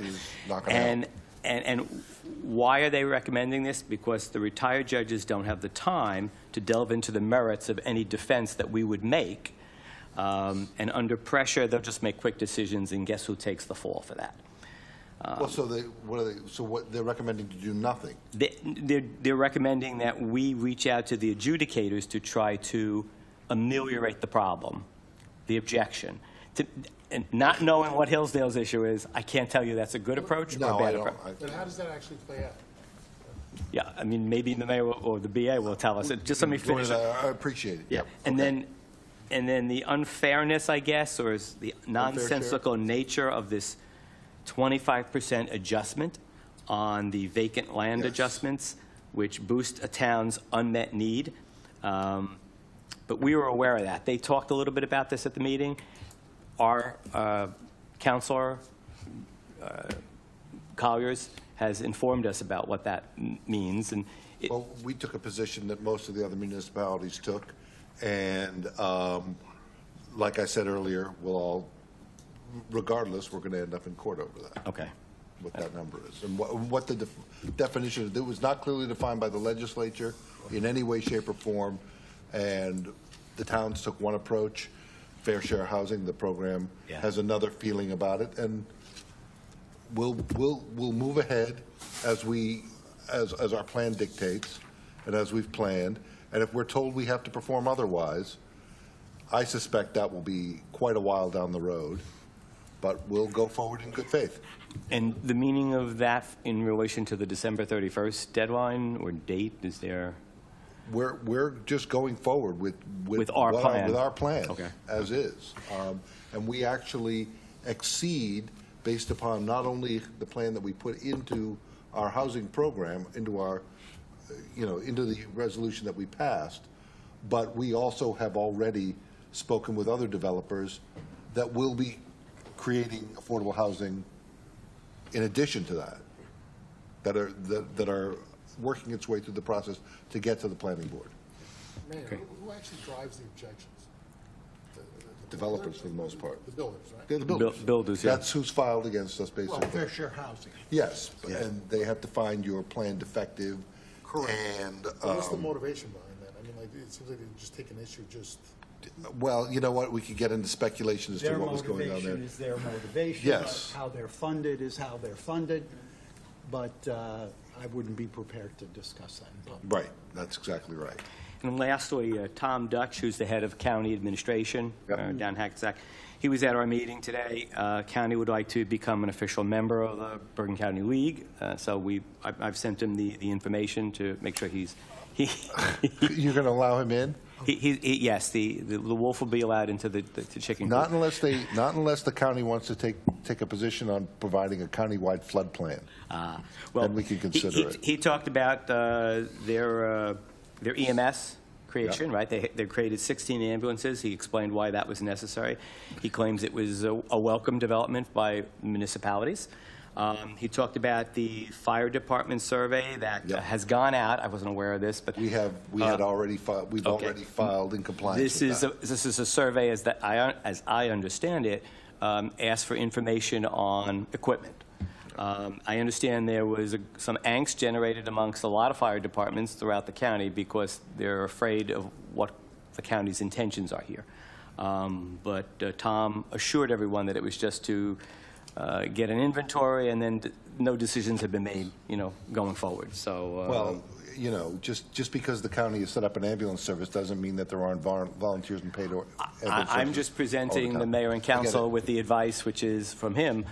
going to help. And why are they recommending this? Because the retired judges don't have the time to delve into the merits of any defense that we would make. And under pressure, they'll just make quick decisions, and guess who takes the fall for that? Well, so what they're recommending to do nothing? They're recommending that we reach out to the adjudicators to try to ameliorate the problem, the objection. And not knowing what Hillsdale's issue is, I can't tell you that's a good approach or a bad approach. But how does that actually play out? Yeah, I mean, maybe the mayor or the BA will tell us. Just let me finish. I appreciate it. Yeah, and then the unfairness, I guess, or is the nonsensical nature of this 25% adjustment on the vacant land adjustments, which boost a town's unmet need. But we were aware of that. They talked a little bit about this at the meeting. Our counselor, Colliers, has informed us about what that means. And Well, we took a position that most of the other municipalities took, and like I said earlier, we'll all, regardless, we're going to end up in court over that. Okay. What that number is, and what the definition, it was not clearly defined by the legislature in any way, shape, or form, and the towns took one approach. Fair Share Housing, the program, has another feeling about it, and we'll move ahead as our plan dictates, and as we've planned. And if we're told we have to perform otherwise, I suspect that will be quite a while down the road, but we'll go forward in good faith. And the meaning of that in relation to the December 31st deadline or date, is there? We're just going forward with our plan. With our plan, Okay. as is. And we actually exceed, based upon not only the plan that we put into our housing program, into our, into the resolution that we passed, but we also have already spoken with other developers that will be creating affordable housing in addition to that are working its way through the process to get to the planning board. Mayor, who actually drives the objections? Developers for the most part. The builders, right? They're the builders. Builders, yeah. That's who's filed against us, Well, basically. Fair Share Housing. Yes, and they have to find your plan defective. Correct. And, What's the motivation behind that? I mean, like, it seems like they just take an issue, just, well, you know what, we could get into speculation as to Their what was going on there. motivation is their motivation. Yes. How they're funded is how they're funded, but I wouldn't be prepared to discuss that in public. Right, that's exactly right. And lastly, Tom Dutch, who's the head of county administration down Hackensack, he was at our meeting today. County would like to become an official member of the Bergen County League, so I've sent him the information to make sure he's. You're going to allow him in? Yes, the wolf will be allowed into the chicken coop. Not unless the county wants to take a position on providing a countywide flood plan. Well, then we can consider it. He talked about their EMS creation, right? They created 16 ambulances. He explained why that was necessary. He claims it was a welcome development by municipalities. He talked about the fire department survey that has gone out. I wasn't aware of this, but We've already filed in compliance with that. This is a survey, as I understand it, asked for information on equipment. I understand there was some angst generated amongst a lot of fire departments throughout the county because they're afraid of what the county's intentions are here. But Tom assured everyone that it was just to get an inventory, and then no decisions have been made, going forward. So well, just because the county has set up an ambulance service doesn't mean that there aren't volunteers and paid ambulance I'm just presenting the mayor and council with the advice, which is from him.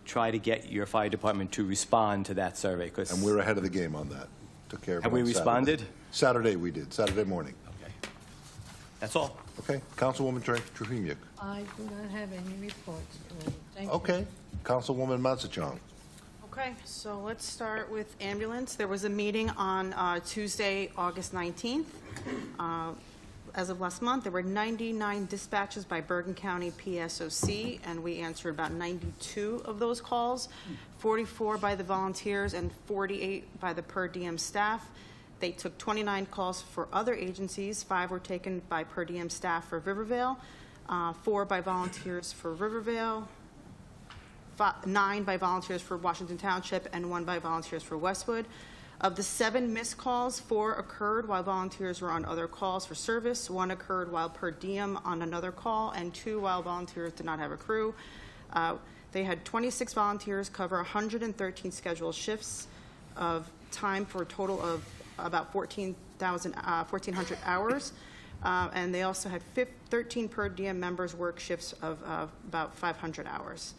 Try to get your fire department to respond to that survey. And we're ahead of the game on that. Took care of it. Have we on responded? Saturday we did, Saturday morning. Okay. That's all. Okay, Councilwoman Trujillo. I do not have any reports. Thank you. Okay, Councilwoman Matsachong. Okay, so let's start with ambulance. There was a meeting on Tuesday, August 19th. As of last month, there were 99 dispatches by Bergen County PSOC, and we answered about 92 of those calls, 44 by the volunteers and 48 by the per diem staff. They took 29 calls for other agencies. 5 were taken by per diem staff for Rivervale, 4 by volunteers for Rivervale, 9 by volunteers for Washington Township and 1 by volunteers for Westwood. Of the 7 missed calls, 4 occurred while volunteers were on other calls for service. 1 occurred while per diem on another call, and 2 while volunteers did not have a crew. They had 26 volunteers cover 113 scheduled shifts of time for a total of about 1,400 hours. And they also had 13 per diem members work shifts of about 500 hours.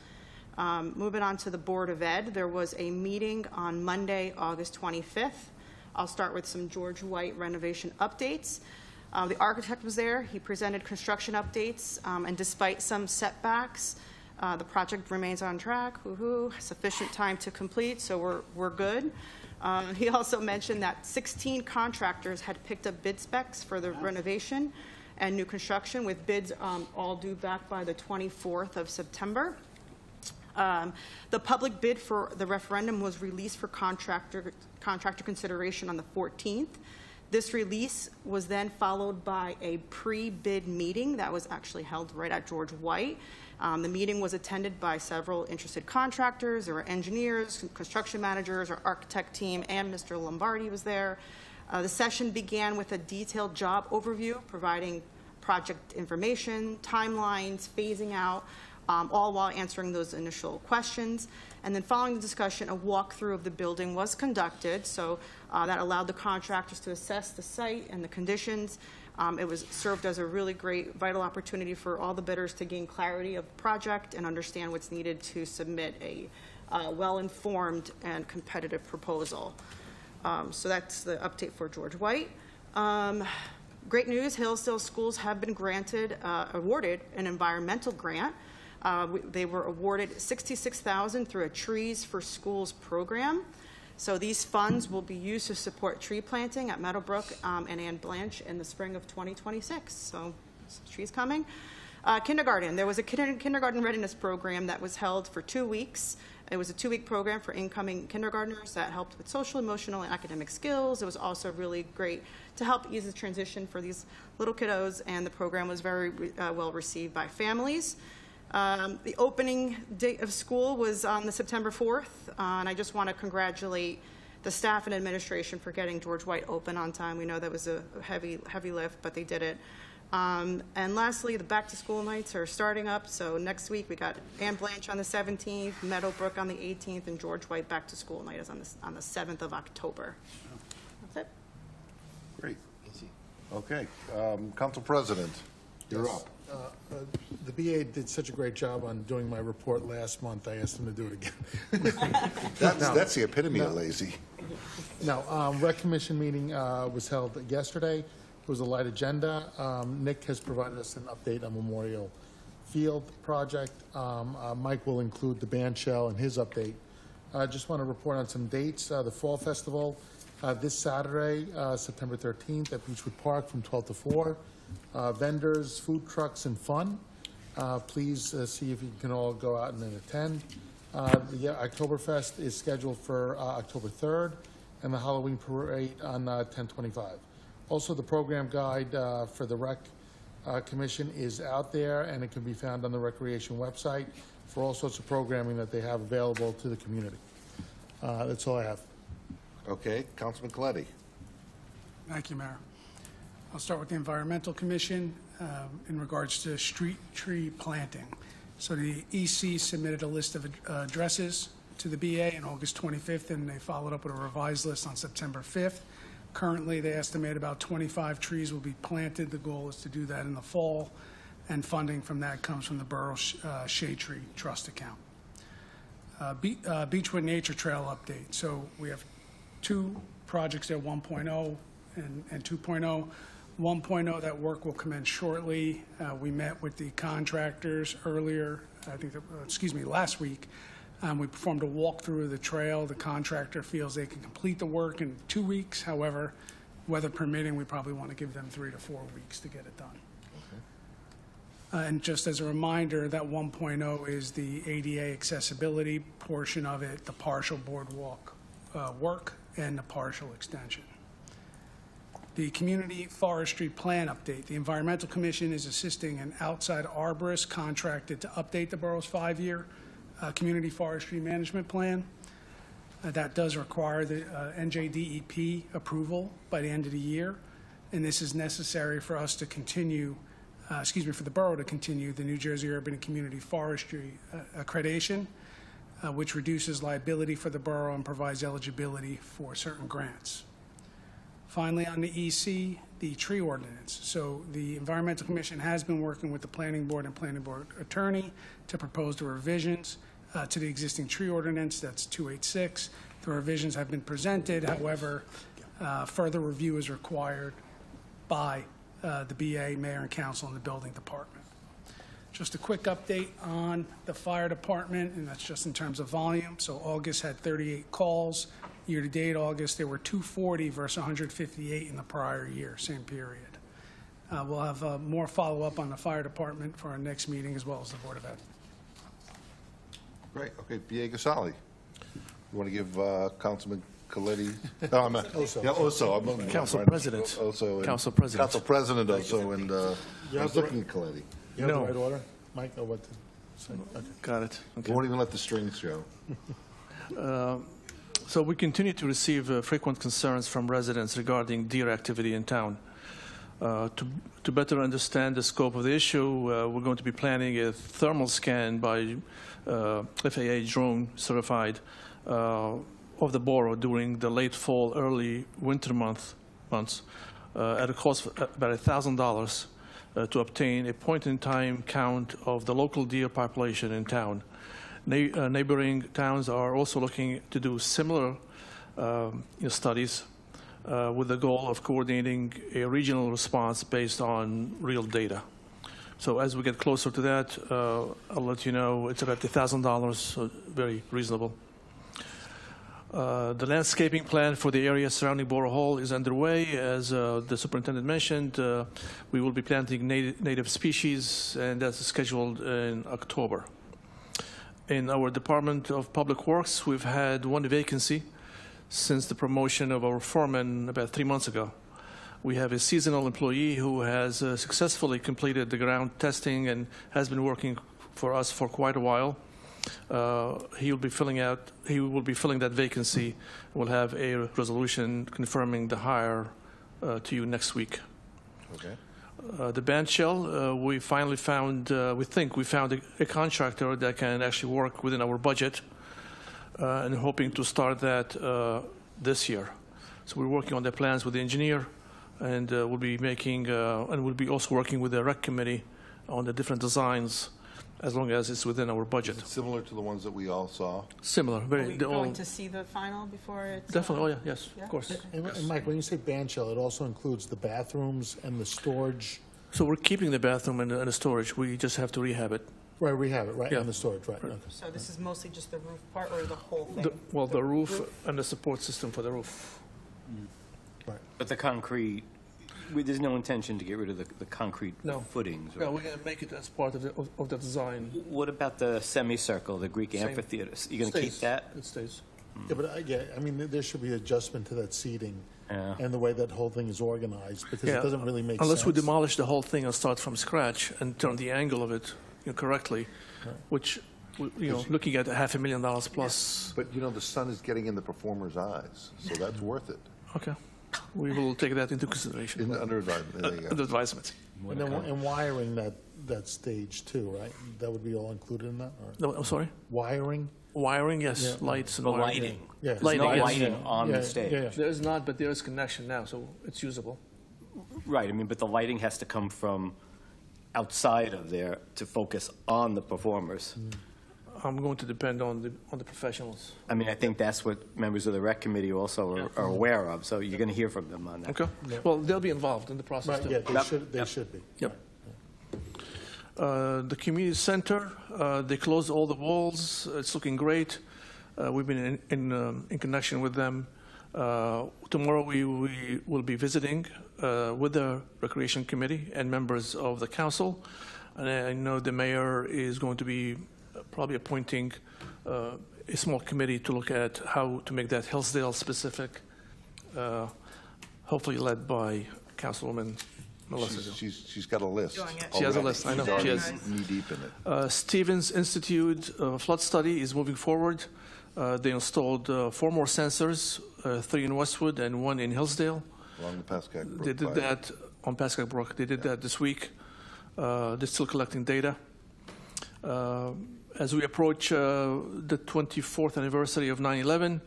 Moving on to the Board of Ed, there was a meeting on Monday, August 25th. I'll start with some George White renovation updates. The architect was there. He presented construction updates, and despite some setbacks, the project remains on track. Woohoo! Sufficient time to complete, so we're good. He also mentioned that 16 contractors had picked up bid specs for the renovation and new construction, with bids all due back by the 24th of September. The public bid for the referendum was released for contractor consideration on the 14th. This release was then followed by a pre-bid meeting that was actually held right at George White. The meeting was attended by several interested contractors. There were engineers, construction managers, our architect team, and Mr. Lombardi was there. The session began with a detailed job overview, providing project information, timelines, phasing out, all while answering those initial questions. And then following the discussion, a walkthrough of the building was conducted, so that allowed the contractors to assess the site and the conditions. It was served as a really great, vital opportunity for all the bidders to gain clarity of the project and understand what's needed to submit a well-informed and competitive proposal. So that's the update for George White. Great news, Hillsdale schools have been awarded an environmental grant. They were awarded $66,000 through a Trees for Schools program. So these funds will be used to support tree planting at Meadowbrook and Ann Blanche in the spring of 2026. So trees coming. Kindergarten, there was a kindergarten readiness program that was held for 2 weeks. It was a 2-week program for incoming kindergartners that helped with social, emotional, and academic skills. It was also really great to help ease the transition for these little kiddos, and the program was very well received by families. The opening date of school was on the September 4th, and I just want to congratulate the staff and administration for getting George White open on time. We know that was a heavy lift, but they did it. And lastly, the back-to-school nights are starting up. So next week we got Ann Blanche on the 17th, Meadowbrook on the 18th, and George White back-to-school night is on the 7th of October. That's it. Great. Okay, Council President, you're up. The BA did such a great job on doing my report last month, I asked him to do it again. That's the epitome of lazy. No, Rec Commission meeting was held yesterday. It was a light agenda. Nick has provided us an update on Memorial Field project. Mike will include the band shell in his update. I just want to report on some dates. The Fall Festival this Saturday, September 13th at Beechwood Park from 12 to 4. Vendors, food trucks, and fun. Please see if you can all go out and attend. The Oktoberfest is scheduled for October 3rd, and the Halloween parade on 10/25. Also, the program guide for the Rec Commission is out there, and it can be found on the Recreation website for all sorts of programming that they have available to the community. That's all I have. Okay, Councilman Coletti. Thank you, Mayor. I'll start with the Environmental Commission in regards to street tree planting. So the EC submitted a list of addresses to the BA on August 25th, and they followed up with a revised list on September 5th. Currently, they estimate about 25 trees will be planted. The goal is to do that in the fall, and funding from that comes from the Borough Shade Tree Trust account. Beechwood Nature Trail update. So we have 2 projects there, 1.0 and 2.0. 1.0, that work will commence shortly. We met with the contractors earlier, last week. We performed a walkthrough of the trail. The contractor feels they can complete the work in 2 weeks. However, weather permitting, we probably want to give them 3 to 4 weeks to get it done. Okay. And just as a reminder, that 1.0 is the ADA accessibility portion of it, the partial boardwalk work, and the partial extension. The Community Forestry Plan update. The Environmental Commission is assisting an outside arborist contracted to update the borough's 5-year community forestry management plan. That does require the NJDEP approval by the end of the year, and this is necessary for us to continue, for the borough to continue the New Jersey Urban and Community Forestry accreditation, which reduces liability for the borough and provides eligibility for certain grants. Finally, on the EC, the tree ordinance. So the Environmental Commission has been working with the Planning Board and Planning Board attorney to propose the revisions to the existing tree ordinance, that's 286. The revisions have been presented, however, further review is required by the BA, Mayor and Council, and the Building Department. Just a quick update on the fire department, and that's just in terms of volume. So August had 38 calls. Year-to-date August, there were 240 versus 158 in the prior year, same period. We'll have more follow-up on the fire department for our next meeting, as well as the Board of Ed. Great, okay, B.A. Gasali. You want to give Councilman Coletti? No, I'm not. Oso. Yeah, Oso. I'm Council trying to- President. Oso. and- Council President. Council President Oso, and I have was the looking at Coletti. You have the No. right order, Mike, or what to say? Okay. Got it. We Okay. won't even let the strings show. So we continue to receive frequent concerns from residents regarding deer activity in town. To better understand the scope of the issue, we're going to be planning a thermal scan by FAA drone certified of the borough during the late fall, early winter months at a cost of about $1,000 to obtain a point-in-time count of the local deer population in town. Neighboring towns are also looking to do similar studies with the goal of coordinating a regional response based on real data. So as we get closer to that, I'll let you know. It's about $1,000, so very reasonable. The landscaping plan for the area surrounding Borough Hall is underway. As the superintendent mentioned, we will be planting native species, and that's scheduled in October. In our Department of Public Works, we've had one vacancy since the promotion of our foreman about 3 months ago. We have a seasonal employee who has successfully completed the ground testing and has been working for us for quite a while. He will be filling that vacancy. We'll have a resolution confirming the hire to you next week. Okay. The band shell, we finally found, we think we found a contractor that can actually work within our budget, and hoping to start that this year. So we're working on the plans with the engineer, and we'll be making, and we'll be also working with the rec committee on the different designs, as long as it's within our budget. Is it similar to the ones that we all saw? Similar, Are very. we they're all- going to see the final before it's? Definitely, oh yeah, yes, Yeah. of course. And Mike, when you say band shell, it also includes the bathrooms and the storage, So we're keeping the bathroom and the storage. We just have to rehab it. right, we have it, right, Yeah. and the storage, right, okay. So this is mostly just the roof part or the whole thing? The roof and the support system for the roof. But the concrete, there's no intention to get rid of the concrete No. footings? Yeah, we're going to make it as part of the design. What about the semicircle, the Greek Same. amphitheater? You going to keep Stays. that? It stays. Yeah, but I mean, there should be adjustment to that seating Yeah. and the way that whole thing is organized, because Yeah, it doesn't really make sense. Unless we demolish the whole thing and start from scratch and turn the angle of it correctly, which, looking at $500,000 plus. But, the sun is getting in the performer's eyes, so that's worth it. Okay. We will take that into consideration. Under advisement, there you go. Under advisement. And then, and wiring that stage too, right? That would be all included in that, or No, I'm sorry? wiring? Wiring, yes, Yeah. lights and The wiring. lighting. Yeah. There's no Lighting, yes. lighting on Yeah, the stage. yeah, yeah. There is not, but there is connection now, so it's usable. Right, but the lighting has to come from outside of there to focus on the performers. I'm going to depend on the professionals. I think that's what members of the rec committee also are aware of, so you're going to hear from them on that. Okay? Well, they'll be involved in the process Right, too. yeah, they should be. Yep. The community center, they closed all the walls. It's looking great. We've been in connection with them. Tomorrow we will be visiting with the recreation committee and members of the council. And I know the mayor is going to be probably appointing a small committee to look at how to make that Hillsdale specific, hopefully led by Councilwoman Melissa do. She's got a list. Doing it. She has a already. list, I know, She's she already has. knee-deep in it. Stevens Institute flood study is moving forward. They installed 4 more sensors, 3 in Westwood and 1 in Hillsdale. Along the Pascack Brook. They did that on Pascack Brook. They did that this week. They're still collecting data. As we approach the 24th anniversary of 9/11,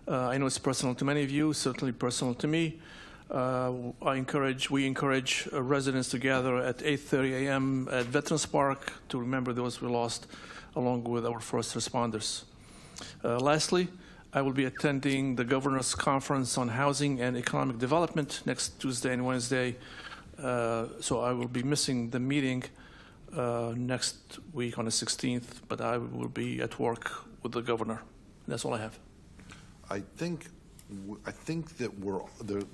I know it's personal to many of you, certainly personal to me. We encourage residents to gather at 8:30 a.m. at Veterans Park to remember those we lost, along with our first responders. Lastly, I will be attending the Governor's Conference on Housing and Economic Development next Tuesday and Wednesday, so I will be missing the meeting next week on the 16th, but I will be at work with the governor. That's all I have. I think that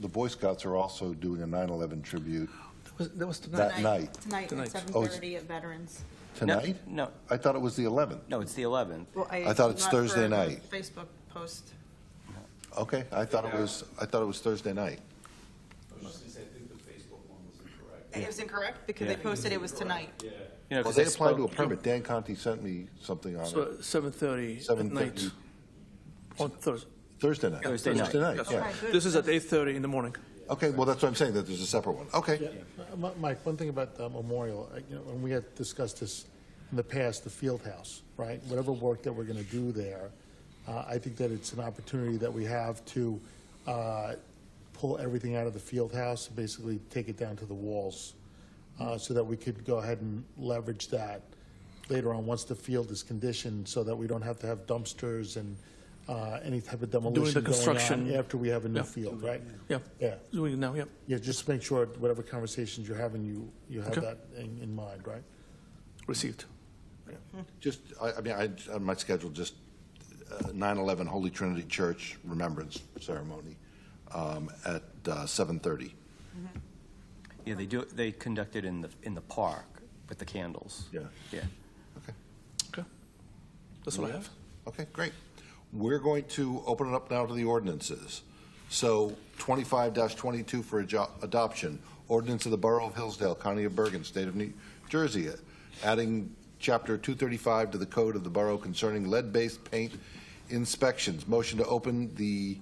the Boy Scouts are also doing a 9/11 tribute That was tonight. that night. Tonight Tonight. at Oh, it's- 7:30 at Veterans. Tonight? No, I thought it was the 11th. no, it's the 11th. Well, I thought it's not Thursday for the night. Facebook post. Okay, I thought it was Thursday night. It was incorrect because they posted it was tonight. You know, Well, 'cause they I applied to a spoke- permit. Dan Conti sent me something on So it. 7:30 at 7:30. night on Thursday. Thursday night. Thursday night. Yes. yeah. This is at 8:30 in the morning. Okay, well, that's what I'm saying, that there's a separate one. Okay. Mike, one thing about the memorial, when we had discussed this in the past, the field house, right? Whatever work that we're going to do there, I think that it's an opportunity that we have to pull everything out of the field house and basically take it down to the walls, so that we could go ahead and leverage that later on, once the field is conditioned, so that we don't have to have dumpsters and any type of demolition going construction. on after we have a new Yeah. field, right? Yeah. Yeah. Doing it now, yeah. Yeah, just make sure whatever conversations you're having, you have Okay. that in mind, right? Received. Just, on my schedule, just 9/11 Holy Trinity Church Remembrance Ceremony at 7:30. Yeah, they conduct it in the park with the candles. Yeah. Yeah. Okay. Okay. That's all I have. Okay, great. We're going to open it up now to the ordinances. So 25-22 for adoption, ordinance of the Borough of Hillsdale, County of Bergen, State of New Jersey, adding Chapter 235 to the Code of the Borough concerning lead-based paint inspections. Motion to open the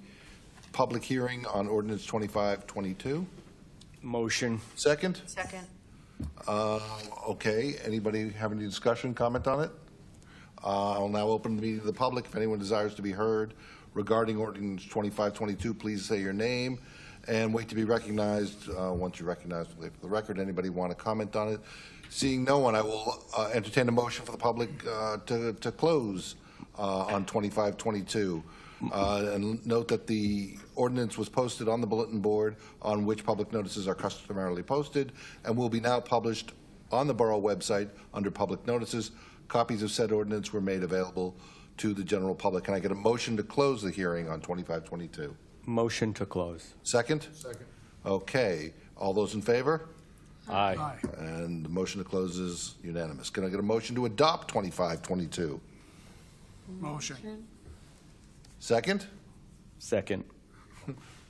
public hearing on ordinance 25-22. Motion. Second? Second. Okay, anybody have any discussion, comment on it? I'll now open the meeting to the public. If anyone desires to be heard regarding ordinance 2522, please say your name and wait to be recognized. Once you're recognized, we'll wait for the record. Anybody want to comment on it? Seeing no one, I will entertain a motion for the public to close on 2522. And note that the ordinance was posted on the bulletin board on which public notices are customarily posted and will be now published on the borough website under public notices. Copies of said ordinance were made available to the general public. Can I get a motion to close the hearing on 2522? Motion to close. Second? Second. Okay. All those in favor? Aye. Aye. And the motion to close is unanimous. Can I get a motion to adopt 2522? Motion. Second? Second.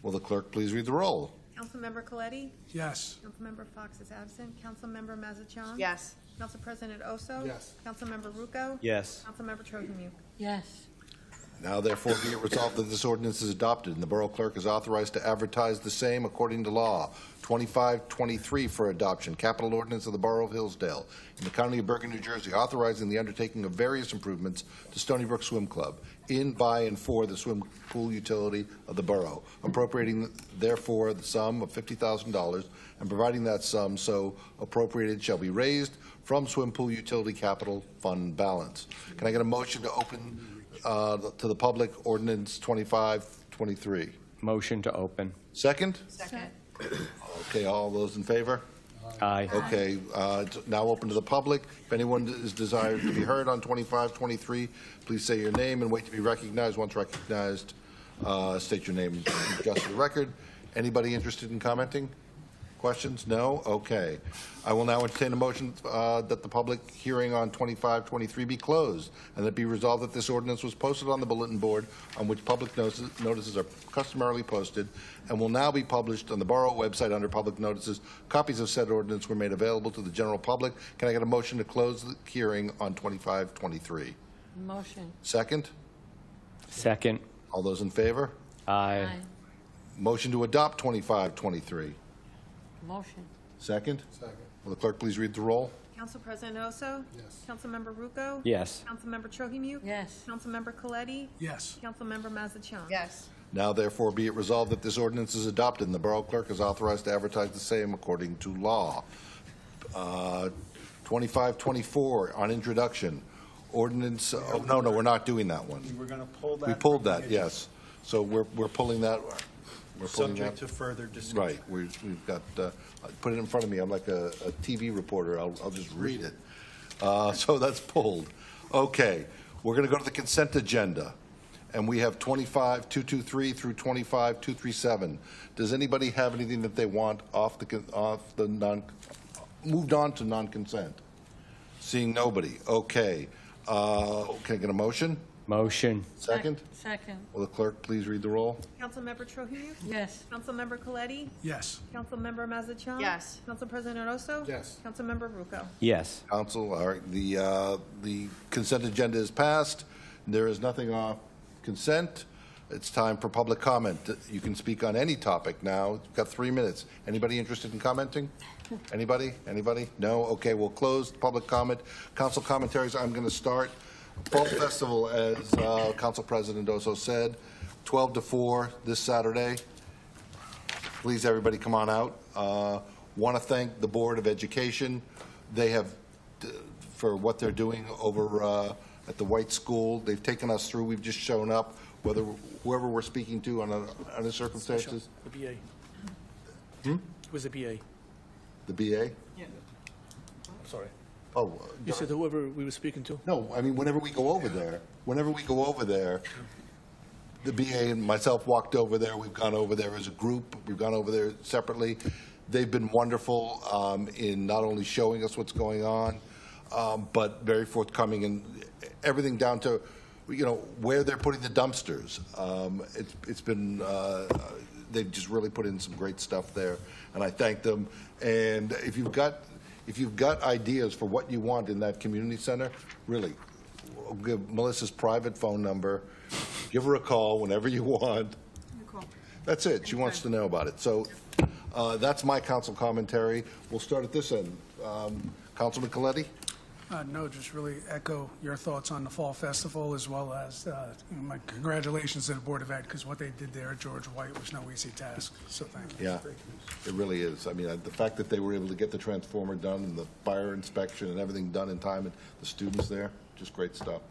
Will the clerk please read the roll? Councilmember Coletti? Yes. Councilmember Fox is absent. Councilmember Mazzachan? Yes. Council President Oso? Yes. Councilmember Rucco? Yes. Councilmember Trojimuk? Yes. Now therefore be it resolved that this ordinance is adopted and the borough clerk is authorized to advertise the same according to law. 2523 for adoption, capital ordinance of the Borough of Hillsdale in the County of Bergen, New Jersey, authorizing the undertaking of various improvements to Stony Brook Swim Club in, by, and for the swim pool utility of the borough, appropriating therefore the sum of $50,000 and providing that sum so appropriated shall be raised from swim pool utility capital fund balance. Can I get a motion to open to the public ordinance 2523? Motion to open. Second? Second. Okay, all those in favor? Aye. Okay, it's now open to the public. If anyone is desired to be heard on 2523, please say your name and wait to be recognized. Once recognized, state your name just for the record. Anybody interested in commenting? Questions? No? Okay. I will now entertain a motion that the public hearing on 2523 be closed, and that it be resolved that this ordinance was posted on the bulletin board on which public notices are customarily posted and will now be published on the Borough website under public notices. Copies of said ordinance were made available to the general public. Can I get a motion to close the hearing on 2523? Motion. Second? Second. All those in favor? Aye. Motion to adopt 2523. Motion. Second? Second. Will the clerk please read the roll? Council President Oso? Yes. Councilmember Rucco? Yes. Councilmember Trojimuk? Yes. Councilmember Coletti? Yes. Councilmember Mazzachan? Yes. Now therefore be it resolved that this ordinance is adopted and the Borough Clerk is authorized to advertise the same according to law. 2524 on introduction. Ordinance, oh, no, we're not doing that one. We were going to pull that. We pulled from that, committee. yes. So we're pulling that. We're pulling Subject that. to further discussion. Right, we've got, put it in front of me, I'm like a TV reporter, I'll just read it. So that's pulled. Okay, we're going to go to the consent agenda, and we have 25-223 through 25-237. Does anybody have anything that they want moved on to non-consent? Seeing nobody, okay. Can I get a motion? Motion. Second? Second. Will the clerk please read the roll? Councilmember Trojimuk? Yes. Councilmember Coletti? Yes. Councilmember Mazzachan? Yes. Council President Oso? Yes. Councilmember Rucco? Yes. Council, all right, the consent agenda is passed. There is nothing off consent. It's time for public comment. You can speak on any topic now. You've got 3 minutes. Anybody interested in commenting? Anybody? Anybody? No? Okay, we'll close public comment. Council commentaries, I'm going to start. Fall Festival, as Council President Oso said, 12 to 4 this Saturday. Please, everybody, come on out. Want to thank the Board of Education. They have, for what they're doing over at the White School. They've taken us through. We've just shown up, whoever we're speaking to under the circumstances. The BA. Hmm? It was the BA. The BA? Yeah. Sorry. Oh. You said whoever we were speaking to? No, I mean, whenever we go over there, the BA and myself walked over there. We've gone over there as a group. We've gone over there separately. They've been wonderful in not only showing us what's going on, but very forthcoming in everything down to, where they're putting the dumpsters. It's been, they've just really put in some great stuff there, and I thank them. And if you've got ideas for what you want in that community center, really, I'll give Melissa's private phone number. Give her a call whenever you want. Cool. That's it. She wants to know about it. So that's my council commentary. We'll start at this end. Councilman Coletti? No, just really echo your thoughts on the Fall Festival, as well as my congratulations to the Board of Ed, because what they did there at George White was no easy task, so thank you. Yeah, it really is. I mean, the fact that they were able to get the transformer done and the fire inspection and everything done in time, and the students there, just great stuff.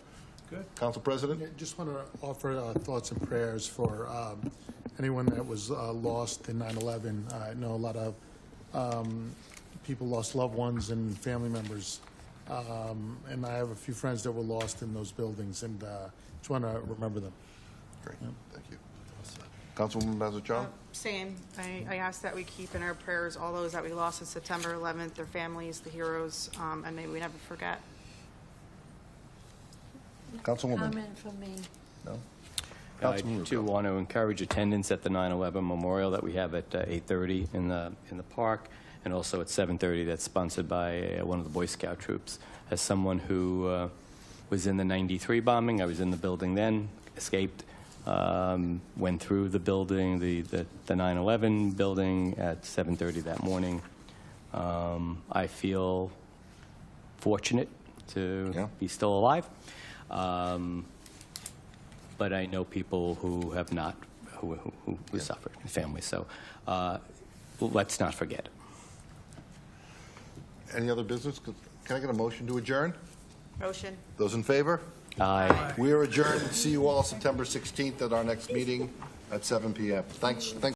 Good. Council President? Yeah, just want to offer thoughts and prayers for anyone that was lost in 9/11. I know a lot of people lost loved ones and family members. And I have a few friends that were lost in those buildings, and just want to remember them. Great, thank you. Councilwoman Mazzachan? Same. I ask that we keep in our prayers all those that we lost on September 11th, their families, the heroes, and may we never forget. Councilwoman? Comment from me. No? I too want to encourage attendance at the 9/11 memorial that we have at 8:30 in the park, and also at 7:30 that's sponsored by one of the Boy Scout troops. As someone who was in the 93 bombing, I was in the building then, escaped, went through the building, the 9/11 building at 7:30 that morning. I feel fortunate to be still alive. But I know people who have not, who suffered, families. So let's not forget. Any other business? Can I get a motion to adjourn? Motion. Those in favor? Aye. We are adjourned. See you all September 16th at our next meeting at 7 p.m. Thanks.